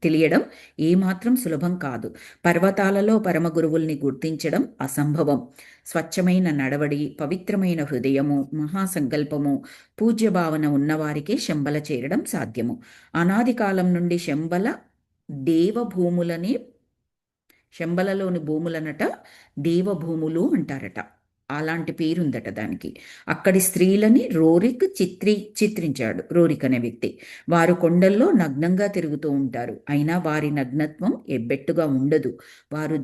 తెలియడం ఏమాత్రం సులభం కాదు. పర్వతాలలో పరమ గురువుల్ని గుర్తించడం అసంభవం. స్వచ్ఛమైన నడవడి, పవిత్రమైన హృదయము, మహాసంకల్పము, పూజ్య భావన ఉన్నవారికే శంబల చేరడం సాధ్యము. అనాది కాలం నుండి దేవభూములని శంబలలోని భూములనట దేవభూములు అంటారట. అలాంటి పేరుందట దానికి. అక్కడి స్త్రీలని రోరిక్ చిత్రించాడు. రోరిక్ అనే వ్యక్తి. వారు కొండల్లో నగ్నంగా తిరుగుతూ ఉంటారు. అయినా వారి నగ్నత్వం ఎబ్బెట్టుగా ఉండదు. వారు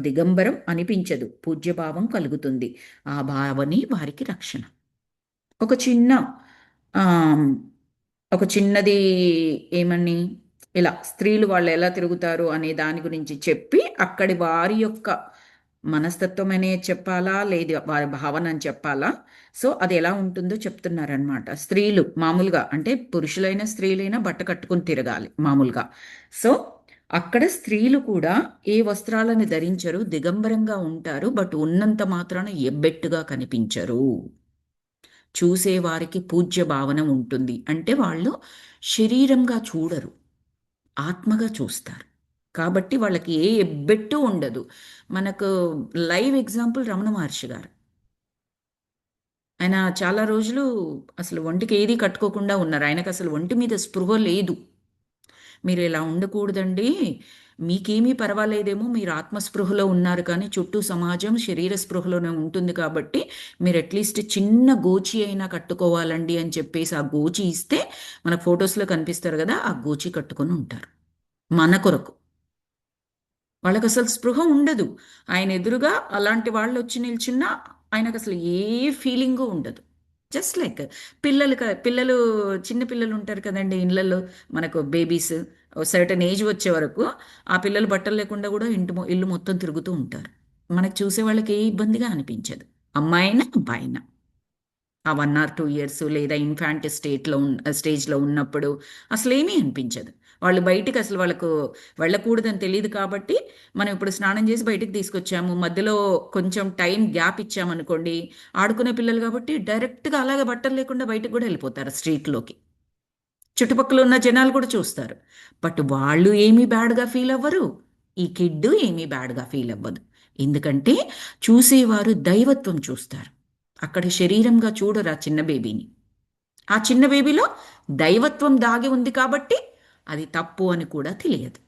దిగంబరం అనిపించదు. పూజ్యభావం కలుగుతుంది. ఆ భావనే వారికి రక్షణ. ఒక చిన్న ఆమ్, ఒక చిన్నది ఏమని, ఇలా స్త్రీలు వాళ్ళు ఎలా తిరుగుతారు అనే దాని గురించి చెప్పి అక్కడి వారి యొక్క మనస్తత్వం అనే చెప్పాలా, లేదు వారి భావన అని చెప్పాలా. సో అది ఎలా ఉంటుందో చెప్తున్నారనమాట. స్త్రీలు మామూలుగా అంటే పురుషులైన స్త్రీలైనా బట్ట కట్టుకుని తిరగాలి మామూలుగా. సో అక్కడ స్త్రీలు కూడా ఏ వస్త్రాలను ధరించరు, దిగంబరంగా ఉంటారు. బట్ ఉన్నంత మాత్రాన ఎబ్బెట్టుగా కనిపించరు. చూసేవారికి పూజ్య భావన ఉంటుంది. అంటే వాళ్ళు శరీరంగా చూడరు, ఆత్మగా చూస్తారు. కాబట్టి వాళ్ళకి ఏ ఎబ్బెట్టు ఉండదు. మనకు లైవ్ ఎగ్జాంపుల్ రమణ మహర్షి గారు. ఆయన చాలా రోజులు అసలు ఒంటికి ఏది కట్టుకోకుండా ఉన్నారు. ఆయనకు అసలు ఒంటి మీద స్పృహ లేదు. మీరు ఇలా ఉండకూడదండి. మీకేమీ పర్వాలేదేమో, మీరు ఆత్మస్పృహలో ఉన్నారు కానీ చుట్టూ సమాజం శరీర స్పృహలోనే ఉంటుంది కాబట్టి మీరు అట్లీస్ట్ చిన్న గోచి అయినా కట్టుకోవాలండి అని చెప్పేసి ఆ గోచి ఇస్తే మన ఫొటోస్లో కనిపిస్తారు కదా, ఆ గోచి కట్టుకొని ఉంటారు మన కొరకు. వాళ్ళకి అసలు స్పృహ ఉండదు. ఆయన ఎదురుగా అలాంటి వాళ్ళు వచ్చి నిల్చున్నా ఆయనకు అసలు ఏ ఫీలింగు ఉండదు. జస్ట్ లైక్ పిల్లలు, చిన్న పిల్లలు ఉంటారు కదండి ఇళ్ళల్లో, మనకు బేబీస్ సర్టన్ ఏజ్ వచ్చే వరకు ఆ పిల్లలు బట్టలు లేకుండా కూడా ఇల్లు మొత్తం తిరుగుతూ ఉంటారు. మనకు చూసే వాళ్ళకి ఏ ఇబ్బందిగా అనిపించదు, అమ్మాయినా అబ్బాయినా. ఆ 1 or 2 years లేదా ఇన్ఫాంట్ స్టేజ్లో ఉన్నప్పుడు అసలేమీ అనిపించదు. వాళ్ళు బయటికి అసలు వాళ్ళకు వెళ్ళకూడదని తెలియదు కాబట్టి మనం ఇప్పుడు స్నానం చేసి బయటికి తీసుకొచ్చాము, మధ్యలో కొంచెం టైం గ్యాప్ ఇచ్చామనుకోండి, ఆడుకునే పిల్లలు కాబట్టి డైరెక్ట్గా అలాగే బట్టలు లేకుండా బయటకు కూడా వెళ్ళిపోతారు స్ట్రీట్లోకి. చుట్టుపక్కల ఉన్న జనాలు కూడా చూస్తారు. బట్ వాళ్ళు ఏమీ బ్యాడ్గా ఫీల్ అవ్వరు, ఈ కిడ్ ఏమీ బ్యాడ్గా ఫీల్ అవ్వదు. ఎందుకంటే చూసేవారు దైవత్వం చూస్తారు, అక్కడ శరీరంగా చూడరు ఆ చిన్న బేబీని. ఆ చిన్న బేబీలో దైవత్వం దాగి ఉంది కాబట్టి అది తప్పు అని కూడా తెలియదు.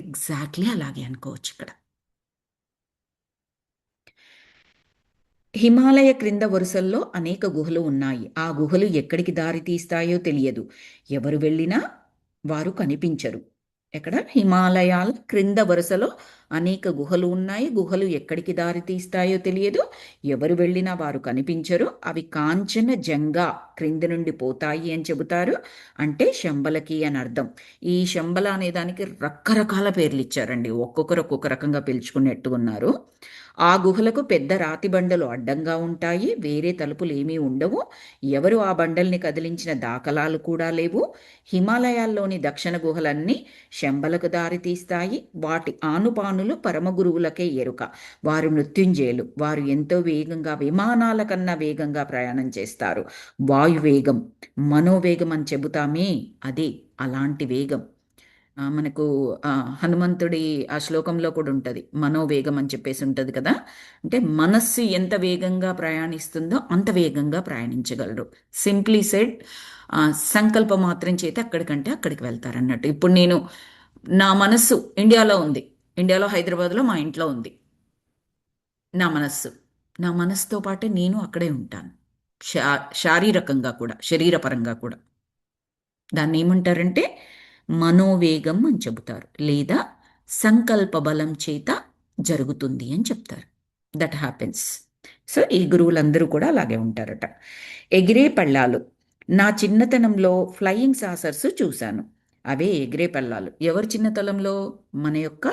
ఎగ్జాక్ట్లీ అలాగే అనుకోవచ్చు ఇక్కడ. హిమాలయ క్రింద వరుసల్లో అనేక గుహలు ఉన్నాయి. ఆ గుహలు ఎక్కడికి దారి తీస్తాయో తెలియదు. ఎవరు వెళ్ళినా వారు కనిపించరు. ఎక్కడ? హిమాలయాల క్రింద వరుసలో అనేక గుహలు ఉన్నాయి. గుహలు ఎక్కడికి దారి తీస్తాయో తెలియదు. ఎవరు వెళ్ళినా వారు కనిపించరు. అవి కాంచన జంగా క్రింద నుండి పోతాయి అని చెబుతారు. అంటే శంబలకి అని అర్థం. ఈ శంబల అనే దానికి రకరకాల పేర్లు ఇచ్చారండి, ఒక్కొక్కరు ఒక్కొక్క రకంగా పిలుచుకున్నట్టున్నారు. ఆ గుహలకు పెద్ద రాతి బండలు అడ్డంగా ఉంటాయి. వేరే తలుపులు ఏమీ ఉండవు. ఎవరు ఆ బండల్ని కదిలించిన దాఖలాలు కూడా లేవు. హిమాలయాల్లోని దక్షిణ గుహలన్నీ శంబలకు దారి తీస్తాయి. వాటి ఆనుపానులు పరమగురువులకే ఎరుక. వారు మృత్యుంజయులు. వారు ఎంతో వేగంగా, విమానాల కన్నా వేగంగా ప్రయాణం చేస్తారు. వాయువేగం, మనోవేగం అని చెబుతామే, అదే అలాంటి వేగం. మనకు హనుమంతుడి ఆ శ్లోకంలో కూడా ఉంటుంది, మనోవేగం అని చెప్పేసి ఉంటుంది కదా. అంటే మనస్సు ఎంత వేగంగా ప్రయాణిస్తుందో అంత వేగంగా ప్రయాణించగలరు. సింప్లీ సెడ్, సంకల్ప మాత్రం చేత అక్కడికంటే అక్కడికి వెళ్తారన్నట్టు. ఇప్పుడు నేను, నా మనస్సు ఇండియాలో ఉంది, ఇండియాలో హైదరాబాద్లో మా ఇంట్లో ఉంది నా మనస్సు. నా మనస్సుతో పాటే నేను అక్కడే ఉంటాను, శారీరకంగా కూడా, శరీరపరంగా కూడా. దాన్ని ఏమంటారంటే మనోవేగం అని చెబుతారు, లేదా సంకల్ప బలం చేత జరుగుతుంది అని చెప్తారు. That happens. సో ఈ గురువులందరూ కూడా అలాగే ఉంటారట. ఎగిరే పళ్ళాలు. నా చిన్నతనంలో ఫ్లయింగ్ సాసర్స్ చూశాను. అవే ఎగిరే పళ్ళాలు. ఎవరి చిన్నతనంలో? మన యొక్క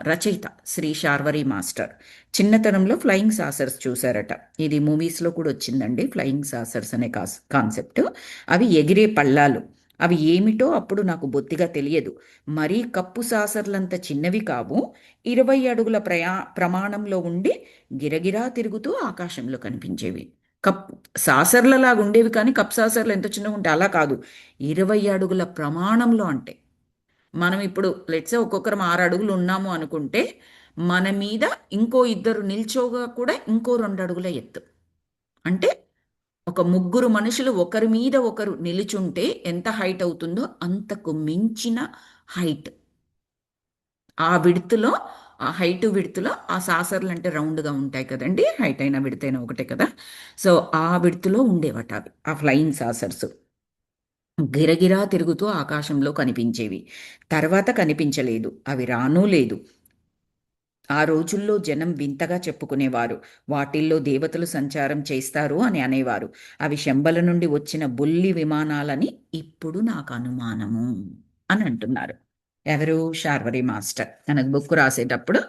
రచయిత శ్రీ శార్వరి మాస్టర్ చిన్నతనంలో ఫ్లయింగ్ సాసర్స్ చూశారట. ఇది మూవీస్లో కూడా వచ్చిందండి, ఫ్లయింగ్ సాసర్స్ అనే కాన్సెప్ట్. అవి ఎగిరే పళ్ళాలు. అవి ఏమిటో అప్పుడు నాకు బొత్తిగా తెలియదు. మరీ కప్పు సాసర్లంత చిన్నవి కావు. 20 అడుగుల ప్రమాణంలో ఉండి గిరగిరా తిరుగుతూ ఆకాశంలో కనిపించేవి. కప్ సాసర్లలాగా ఉండేవి కానీ కప్ సాసర్లు ఎంత చిన్నగా ఉంటే అలా కాదు. 20 అడుగుల ప్రమాణంలో అంటే మనం ఇప్పుడు లెట్సే ఒక్కొక్కరం 6 అడుగులు ఉన్నాము అనుకుంటే మన మీద ఇంకో ఇద్దరు నిల్చోగా కూడా ఇంకో 2 అడుగుల ఎత్తు. అంటే ఒక ముగ్గురు మనుషులు ఒకరి మీద ఒకరు నిలుచుంటే ఎంత హైట్ అవుతుందో అంతకు మించిన హైట్. ఆ విడుతులో, ఆ హైట్ విడుతులో ఆ సాసర్లు అంటే రౌండ్గా ఉంటాయి కదండి, హైట్ అయినా విడత్ అయినా ఒకటే కదా. సో ఆ విడుతులో ఉండేవట అవి, ఆ ఫ్లయింగ్ సాసర్స్. గిరగిరా తిరుగుతూ ఆకాశంలో కనిపించేవి. తర్వాత కనిపించలేదు, అవి రానూ లేదు. ఆ రోజుల్లో జనం వింతగా చెప్పుకునేవారు. వాటిల్లో దేవతలు సంచారం చేస్తారు అని అనేవారు. అవి శంబల నుండి వచ్చిన బుల్లి విమానాలని ఇప్పుడు నాకు అనుమానము అని అంటున్నారు. ఎవరు? శార్వరి మాస్టర్ తనకు బుక్ రాసేటప్పుడు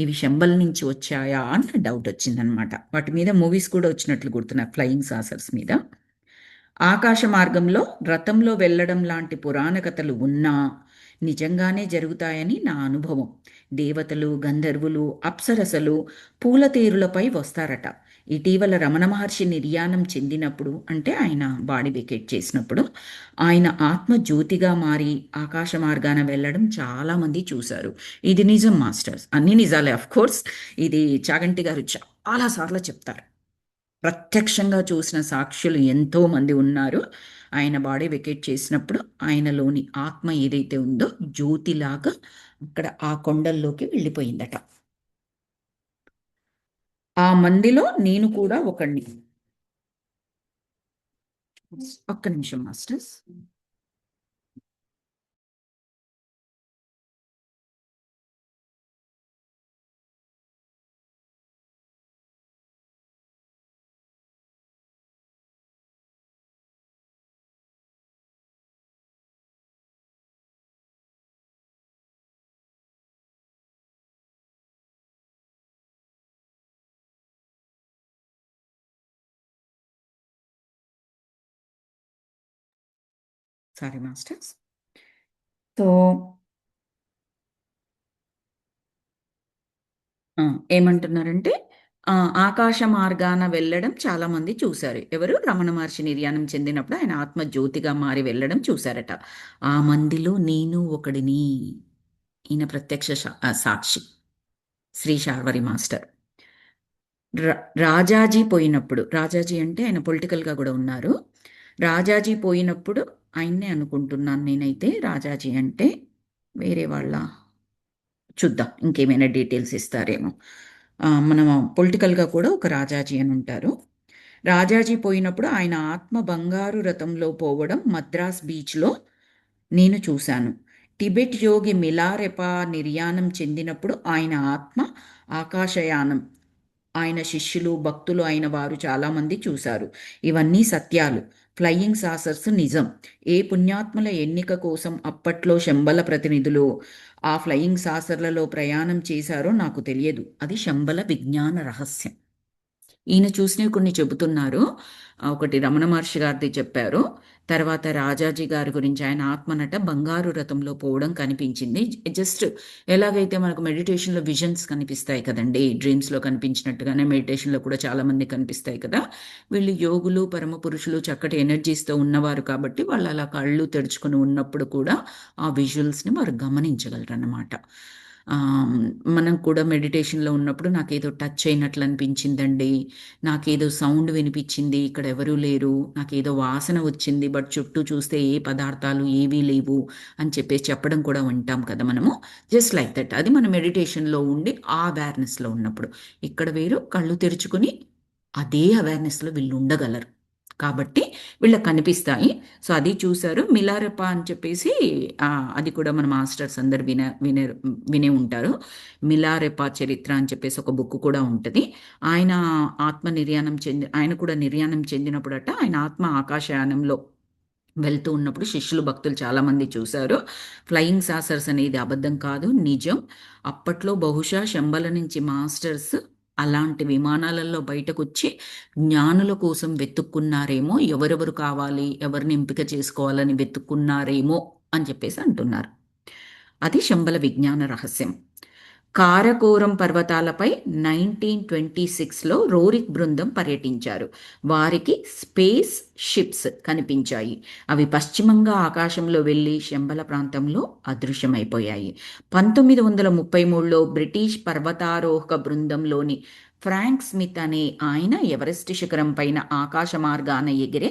ఇవి శంబల నుంచి వచ్చాయా అని డౌట్ వచ్చిందనమాట. వాటి మీద మూవీస్ కూడా వచ్చినట్లు గుర్తున్నారు, ఫ్లయింగ్ సాసర్స్ మీద. ఆకాశ మార్గంలో రథంలో వెళ్ళడం లాంటి పురాణ కథలు ఉన్నా నిజంగానే జరుగుతాయని నా అనుభవం. దేవతలు, గంధర్వులు, అప్సరసలు పూలతేరులపై వస్తారట. ఇటీవల రమణ మహర్షి నిర్యాణం చెందినప్పుడు, అంటే ఆయన బాడీ వెకేట్ చేసినప్పుడు, ఆయన ఆత్మ జ్యోతిగా మారి ఆకాశ మార్గాన వెళ్ళడం చాలామంది చూశారు. ఇది నిజం మాస్టర్స్, అన్ని నిజాలే అఫ్ కోర్స్. ఇది చాగంటి గారు చాలాసార్లు చెప్తారు. ప్రత్యక్షంగా చూసిన సాక్షులు ఎంతోమంది ఉన్నారు. ఆయన బాడీ వెకేట్ చేసినప్పుడు ఆయనలోని ఆత్మ ఏదైతే ఉందో జ్యోతిలాగా అక్కడ ఆ కొండల్లోకి వెళ్ళిపోయిందట. ఆ మందిలో నేను కూడా ఒకణ్ణి. ఒక్క నిమిషం మాస్టర్స్. Sorry masters. సో ఆ! ఏమంటున్నారంటే ఆకాశ మార్గాన వెళ్ళడం చాలామంది చూశారు. ఎవరు? రమణ మహర్షి నిర్యాణం చెందినప్పుడు ఆయన ఆత్మ జ్యోతిగా మారి వెళ్ళడం చూశారట. ఆ మందిలో నేను ఒకడిని. ఈయన ప్రత్యక్ష సాక్షి శ్రీ శార్వరి మాస్టర్. రాజాజీ పోయినప్పుడు, రాజాజీ అంటే ఆయన పొలిటికల్‌గా గూడా ఉన్నారు. రాజాజీ పోయినప్పుడు ఆయన్నే అనుకుంటున్నాను నేనైతే. రాజాజీ అంటే వేరే వాళ్ళా? చూద్దాం ఇంకేమైనా డీటెయిల్స్ ఇస్తారేమో. మనం పొలిటికల్‌గా కూడా ఒక రాజాజీ అని ఉంటారు. రాజాజీ పోయినప్పుడు ఆయన ఆత్మ బంగారు రథంలో పోవడం మద్రాస్ బీచ్‌లో నేను చూశాను. టిబెట్ యోగి మిలారెపా నిర్యాణం చెందినప్పుడు ఆయన ఆత్మ ఆకాశయానం ఆయన శిష్యులు, భక్తులు అయిన వారు చాలామంది చూశారు. ఇవన్నీ సత్యాలు. ఫ్లయింగ్ సాసర్స్ నిజం. ఏ పుణ్యాత్ముల ఎన్నిక కోసం అప్పట్లో శంబల ప్రతినిధులు ఆ ఫ్లయింగ్ సాసర్లలో ప్రయాణం చేశారో నాకు తెలియదు. అది శంబల విజ్ఞాన రహస్యం. ఈయన చూసినవి కొన్ని చెబుతున్నారు. ఒకటి రమణ మహర్షి గారిది చెప్పారు. తర్వాత రాజాజీ గారి గురించి ఆయన ఆత్మనట బంగారు రథంలో పోవడం కనిపించింది. జస్ట్ ఎలాగైతే మనకు మెడిటేషన్‌లో విజన్స్ కనిపిస్తాయి కదండీ! డ్రీమ్స్‌లో కనిపించినట్టుగానే మెడిటేషన్‌లో కూడా చాలామంది కనిపిస్తాయి కదా! వీళ్ళు యోగులు, పరమ పురుషులు చక్కటి ఎనర్జీస్‌తో ఉన్నవారు కాబట్టి వాళ్ళు అలా కళ్ళు తెరుచుకొని ఉన్నప్పుడు కూడా ఆ విజువల్స్‌ని వారు గమనించగలరన్నమాట. ఆహ్, మనం కూడా మెడిటేషన్‌లో ఉన్నప్పుడు నాకేదో టచ్ అయినట్లు అనిపించిందండి. నాకేదో సౌండ్ వినిపించింది. ఇక్కడ ఎవరూ లేరు. నాకేదో వాసన వచ్చింది. బట్ చుట్టూ చూస్తే ఏ పదార్థాలు ఏవీ లేవు అని చెప్పేసి చెప్పడం కూడా వింటాం కదా మనము. Just like that. అది మన మెడిటేషన్‌లో ఉండి ఆ అవేర్‌నెస్‌లో ఉన్నప్పుడు. ఇక్కడ వేరు కళ్ళు తెరుచుకొని అదే అవేర్‌నెస్‌లో వీళ్ళు ఉండగలరు. కాబట్టి వీళ్ళకి కనిపిస్తాయి. సో, అది చూసారు. మిలారెపా అని చెప్పేసి అది కూడా మన మాస్టర్స్ అందరూ వినే ఉంటారు. మిలారెపా చరిత్ర అని చెప్పేసి ఒక బుక్ కూడా ఉంటది. ఆయన ఆయన కూడా నిర్యాణం చెందినప్పుడట ఆయన ఆత్మ ఆకాశయానంలో వెళ్తూ ఉన్నప్పుడు శిష్యులు, భక్తులు చాలామంది చూశారు. ఫ్లయింగ్ సాసర్స్ అనేది అబద్ధం కాదు, నిజం. అప్పట్లో బహుశా శంబల నుంచి మాస్టర్స్ అలాంటి విమానాలలో బయటకొచ్చి జ్ఞానుల కోసం వెతుక్కున్నారేమో, ఎవరెవరు కావాలి, ఎవరిని ఎంపిక చేసుకోవాలని వెతుక్కున్నారేమో అని చెప్పేసి అంటున్నారు. అది శంబల విజ్ఞాన రహస్యం. కారకోరం పర్వతాలపై 1926లో రోరిక్ బృందం పర్యటించారు. వారికి స్పేస్ షిప్స్ కనిపించాయి. అవి పశ్చిమంగా ఆకాశంలో వెళ్లి శంబల ప్రాంతంలో అదృశ్యమైపోయాయి. 1933లో బ్రిటిష్ పర్వతారోహక బృందంలోని ఫ్రాంక్ స్మిత్ అనే ఆయన ఎవరెస్ట్ శిఖరం పైన ఆకాశ మార్గాన ఎగిరే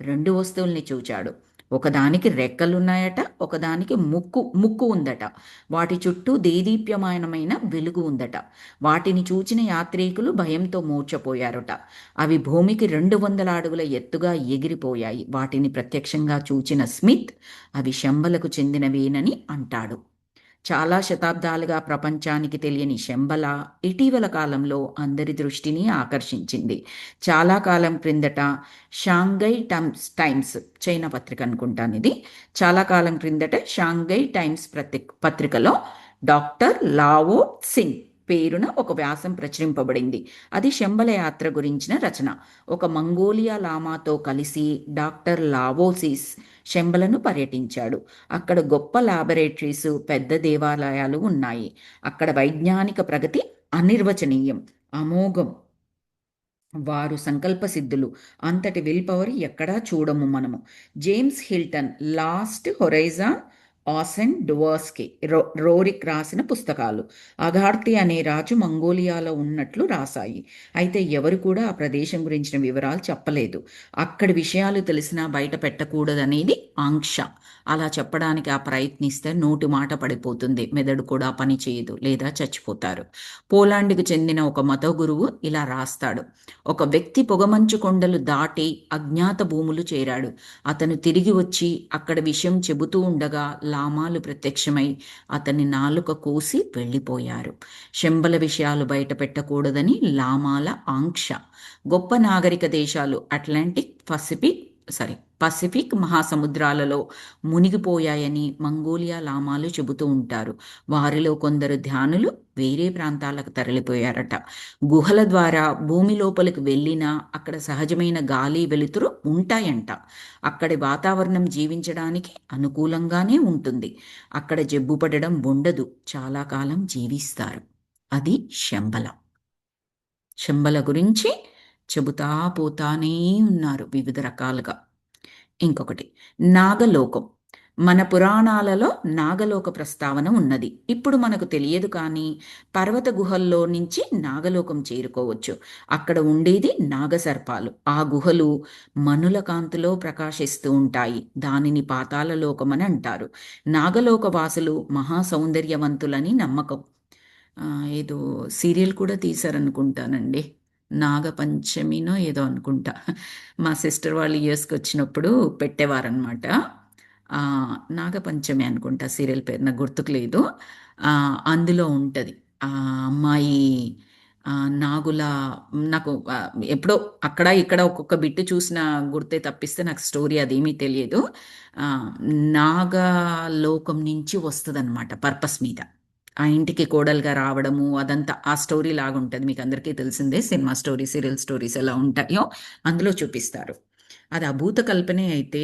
2 వస్తువుల్ని చూచాడు. ఒకదానికి రెక్కలున్నాయట, ఒకదానికి ముక్కు ఉందట. వాటి చుట్టూ దేదీప్యమానమైన వెలుగు ఉందట. వాటిని చూచిన యాత్రికులు భయంతో మూర్ఛపోయారట. అవి భూమికి 200 అడుగుల ఎత్తుగా ఎగిరిపోయాయి. వాటిని ప్రత్యక్షంగా చూచిన స్మిత్ అవి శంబలకు చెందినవేనని అంటాడు. చాలా శతాబ్దాలుగా ప్రపంచానికి తెలియని శంబల ఇటీవల కాలంలో అందరి దృష్టిని ఆకర్షించింది. చాలా కాలం క్రిందట షాంఘై టైమ్స్ చైనా పత్రిక అనుకుంటాను ఇది. చాలా కాలం క్రిందట షాంఘై టైమ్స్ పత్రికలో డాక్టర్ లావో సింగ్ పేరున ఒక వ్యాసం ప్రచురింపబడింది. అది శంబల యాత్ర గురించిన రచన. ఒక మంగోలియా లామాతో కలిసి డాక్టర్ లావోసిస్ శంబలను పర్యటించాడు. అక్కడ గొప్ప లాబొరేటరీస్, పెద్ద దేవాలయాలు ఉన్నాయి. అక్కడ వైజ్ఞానిక ప్రగతి అనిర్వచనీయం, అమోఘం. వారు సంకల్ప సిద్ధులు. అంతటి విల్ పవర్ ఎక్కడా చూడము మనము. James Hilton Lost Horizon Ossendowski Roerich రాసిన పుస్తకాలు. అగార్తి అనే రాజు మంగోలియాలో ఉన్నట్లు రాశాయి. అయితే ఎవరు కూడా ఆ ప్రదేశం గురించిన వివరాలు చెప్పలేదు. అక్కడి విషయాలు తెలిసినా బయట పెట్టకూడదనేది ఆంక్ష. అలా చెప్పడానికి ఆ ప్రయత్నిస్తే నోటి మాట పడిపోతుంది, మెదడు కూడా పని చేయదు లేదా చచ్చిపోతారు. పోలాండ్కు చెందిన ఒక మత గురువు ఇలా రాస్తాడు: ఒక వ్యక్తి పొగమంచు కొండలు దాటి అజ్ఞాత భూములు చేరాడు. అతను తిరిగి వచ్చి అక్కడ విషయం చెబుతూ ఉండగా లామాలు ప్రత్యక్షమై అతని నాలుక కోసి వెళ్ళిపోయారు. శంబల విషయాలు బయట పెట్టకూడదని లామాల ఆంక్ష. గొప్ప నాగరిక దేశాలు పసిఫిక్ మహాసముద్రాలలో మునిగిపోయాయని మంగోలియా లామాలు చెబుతూ ఉంటారు. వారిలో కొందరు ధ్యానులు వేరే ప్రాంతాలకు తరలిపోయారట. గుహల ద్వారా భూమి లోపలికి వెళ్ళినా అక్కడ సహజమైన గాలి వెలుతురు ఉంటాయంట. అక్కడి వాతావరణం జీవించడానికి అనుకూలంగానే ఉంటుంది. అక్కడ జబ్బు పడడం ఉండదు. చాలా కాలం జీవిస్తారు. అది శంబల. శంబల గురించి చెబుతా పోతానే ఉన్నారు వివిధ రకాలుగా. ఇంకొకటి నాగలోకం. మన పురాణాలలో నాగలోక ప్రస్తావన ఉన్నది. ఇప్పుడు మనకు తెలియదు, కానీ పర్వత గుహల్లో నుంచి నాగలోకం చేరుకోవచ్చు. అక్కడ ఉండేది నాగసర్పాలు. ఆ గుహలు మనుల కాంతిలో ప్రకాశిస్తూ ఉంటాయి. దానిని పాతాళ లోకమని అంటారు. నాగలోక వాసులు మహా సౌందర్యవంతులని నమ్మకం. ఏదో సీరియల్ కూడా తీశారనుకుంటానండి, నాగపంచమినో ఏదో అనుకుంటా. మా సిస్టర్ వాళ్ళు ఇయర్స్కి వచ్చినప్పుడు పెట్టేవారనమాట. నాగపంచమి అనుకుంటా సీరియల్ పేరు, నాకు గుర్తుకు లేదు. అందులో ఉంటుంది ఆ అమ్మాయి నాగుల, నాకు ఎప్పుడో అక్కడ ఇక్కడ ఒక్కొక్క బిట్టు చూసిన గుర్తే తప్పిస్తే నాకు స్టోరీ అదేమీ తెలియదు. నాగలోకం నుంచి వస్తుంది అనమాట పర్పస్ మీద. ఆ ఇంటికి కోడలుగా రావడము అదంతా ఆ స్టోరీ లాగా ఉంటుంది. మీకు అందరికీ తెలిసిందే, సినిమా స్టోరీ, సీరియల్ స్టోరీస్ ఎలా ఉంటాయో అందులో చూపిస్తారు. అది అభూత కల్పనే అయితే,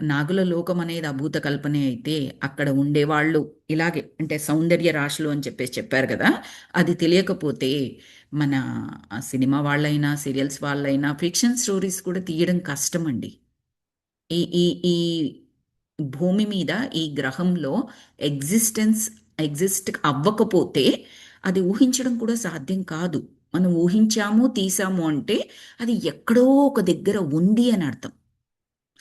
నాగుల లోకం అనేది అభూత కల్పనే అయితే, అక్కడ ఉండేవాళ్ళు ఇలాగే అంటే సౌందర్య రాశులు అని చెప్పేసి చెప్పారు కదా. అది తెలియకపోతే మన సినిమా వాళ్ళైనా సీరియల్స్ వాళ్ళైనా ఫిక్షన్ స్టోరీస్ కూడా తీయడం కష్టం అండి. ఈ ఈ ఈ భూమి మీద ఈ గ్రహంలో ఎగ్జిస్టెన్స్ ఎగ్జిస్ట్ అవ్వకపోతే అది ఊహించడం కూడా సాధ్యం కాదు. మనం ఊహించాము తీసాము అంటే అది ఎక్కడో ఒక దగ్గర ఉంది అని అర్థం.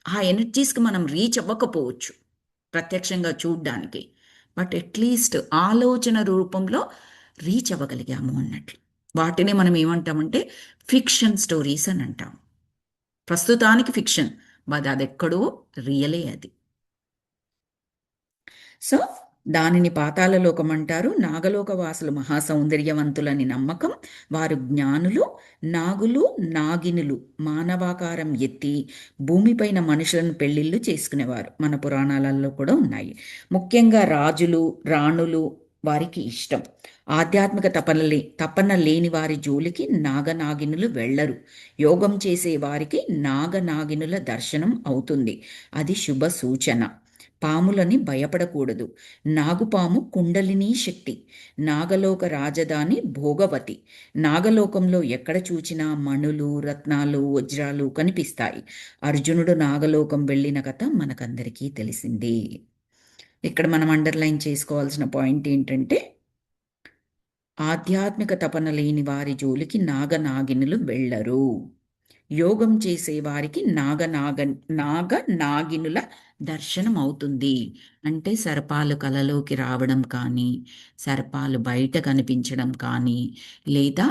ఆ ఎనర్జీస్కి మనం రీచ్ అవ్వకపోవచ్చు ప్రత్యక్షంగా చూడ్డానికి, బట్ అట్లీస్ట్ ఆలోచన రూపంలో రీచ్ అవ్వగలిగాము అన్నట్లు. వాటిని మనం ఏమంటామంటే ఫిక్షన్ స్టోరీస్ అని అంటాం. ప్రస్తుతానికి ఫిక్షన్, బట్ అది ఎక్కడో రియలే అది. సో దానిని పాతాళ లోకం అంటారు. నాగలోక వాసులు మహాసౌందర్యవంతులని నమ్మకం. వారు జ్ఞానులు. నాగులు నాగినులు మానవాకారం ఎత్తి భూమిపైన మనుషులను పెళ్లిళ్ళు చేసుకునేవారు. మన పురాణాలలో కూడా ఉన్నాయి. ముఖ్యంగా రాజులు రాణులు వారికి ఇష్టం. ఆధ్యాత్మిక తపన లేని వారి జోలికి నాగనాగినులు వెళ్ళరు. యోగం చేసే వారికి నాగనాగినుల దర్శనం అవుతుంది. అది శుభ సూచన. పాములని భయపడకూడదు. నాగుపాము కుండలినీ శక్తి. నాగలోక రాజధాని భోగవతి. నాగలోకంలో ఎక్కడ చూచినా మణులు రత్నాలు వజ్రాలు కనిపిస్తాయి. అర్జునుడు నాగలోకం వెళ్ళిన కథ మనకందరికీ తెలిసిందే. ఇక్కడ మనం అండర్లైన్ చేసుకోవాల్సిన పాయింట్ ఏంటంటే, ఆధ్యాత్మిక తపన లేని వారి జోలికి నాగనాగినులు వెళ్ళరు. యోగం చేసే వారికి నాగనాగినుల దర్శనం అవుతుంది. అంటే సర్పాలు కలలోకి రావడం కానీ, సర్పాలు బయట కనిపించడం కానీ, లేదా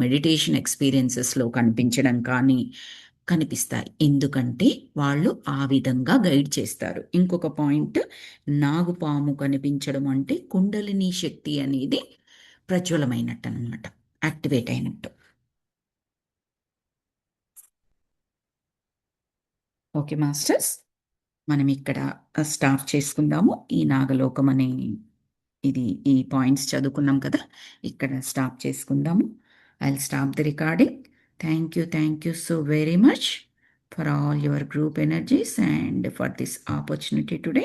మెడిటేషన్ ఎక్స్పీరియన్సెస్లో కనిపించడం కానీ కనిపిస్తాయి. ఎందుకంటే వాళ్ళు ఆ విధంగా గైడ్ చేస్తారు. ఇంకొక పాయింట్, నాగుపాము కనిపించడం అంటే కుండలిని శక్తి అనేది ప్రజ్వలమైనట్టు అనమాట, యాక్టివేట్ అయినట్టు. ఓకే మాస్టర్స్, మనం ఇక్కడ స్టాప్ చేసుకుందాము. ఈ నాగలోకం అనే ఈ పాయింట్స్ చదువుకున్నాం కదా, ఇక్కడ స్టాప్ చేసుకుందాము. I will stop the recording. Thank you so very much for all your group energies and for this opportunity today.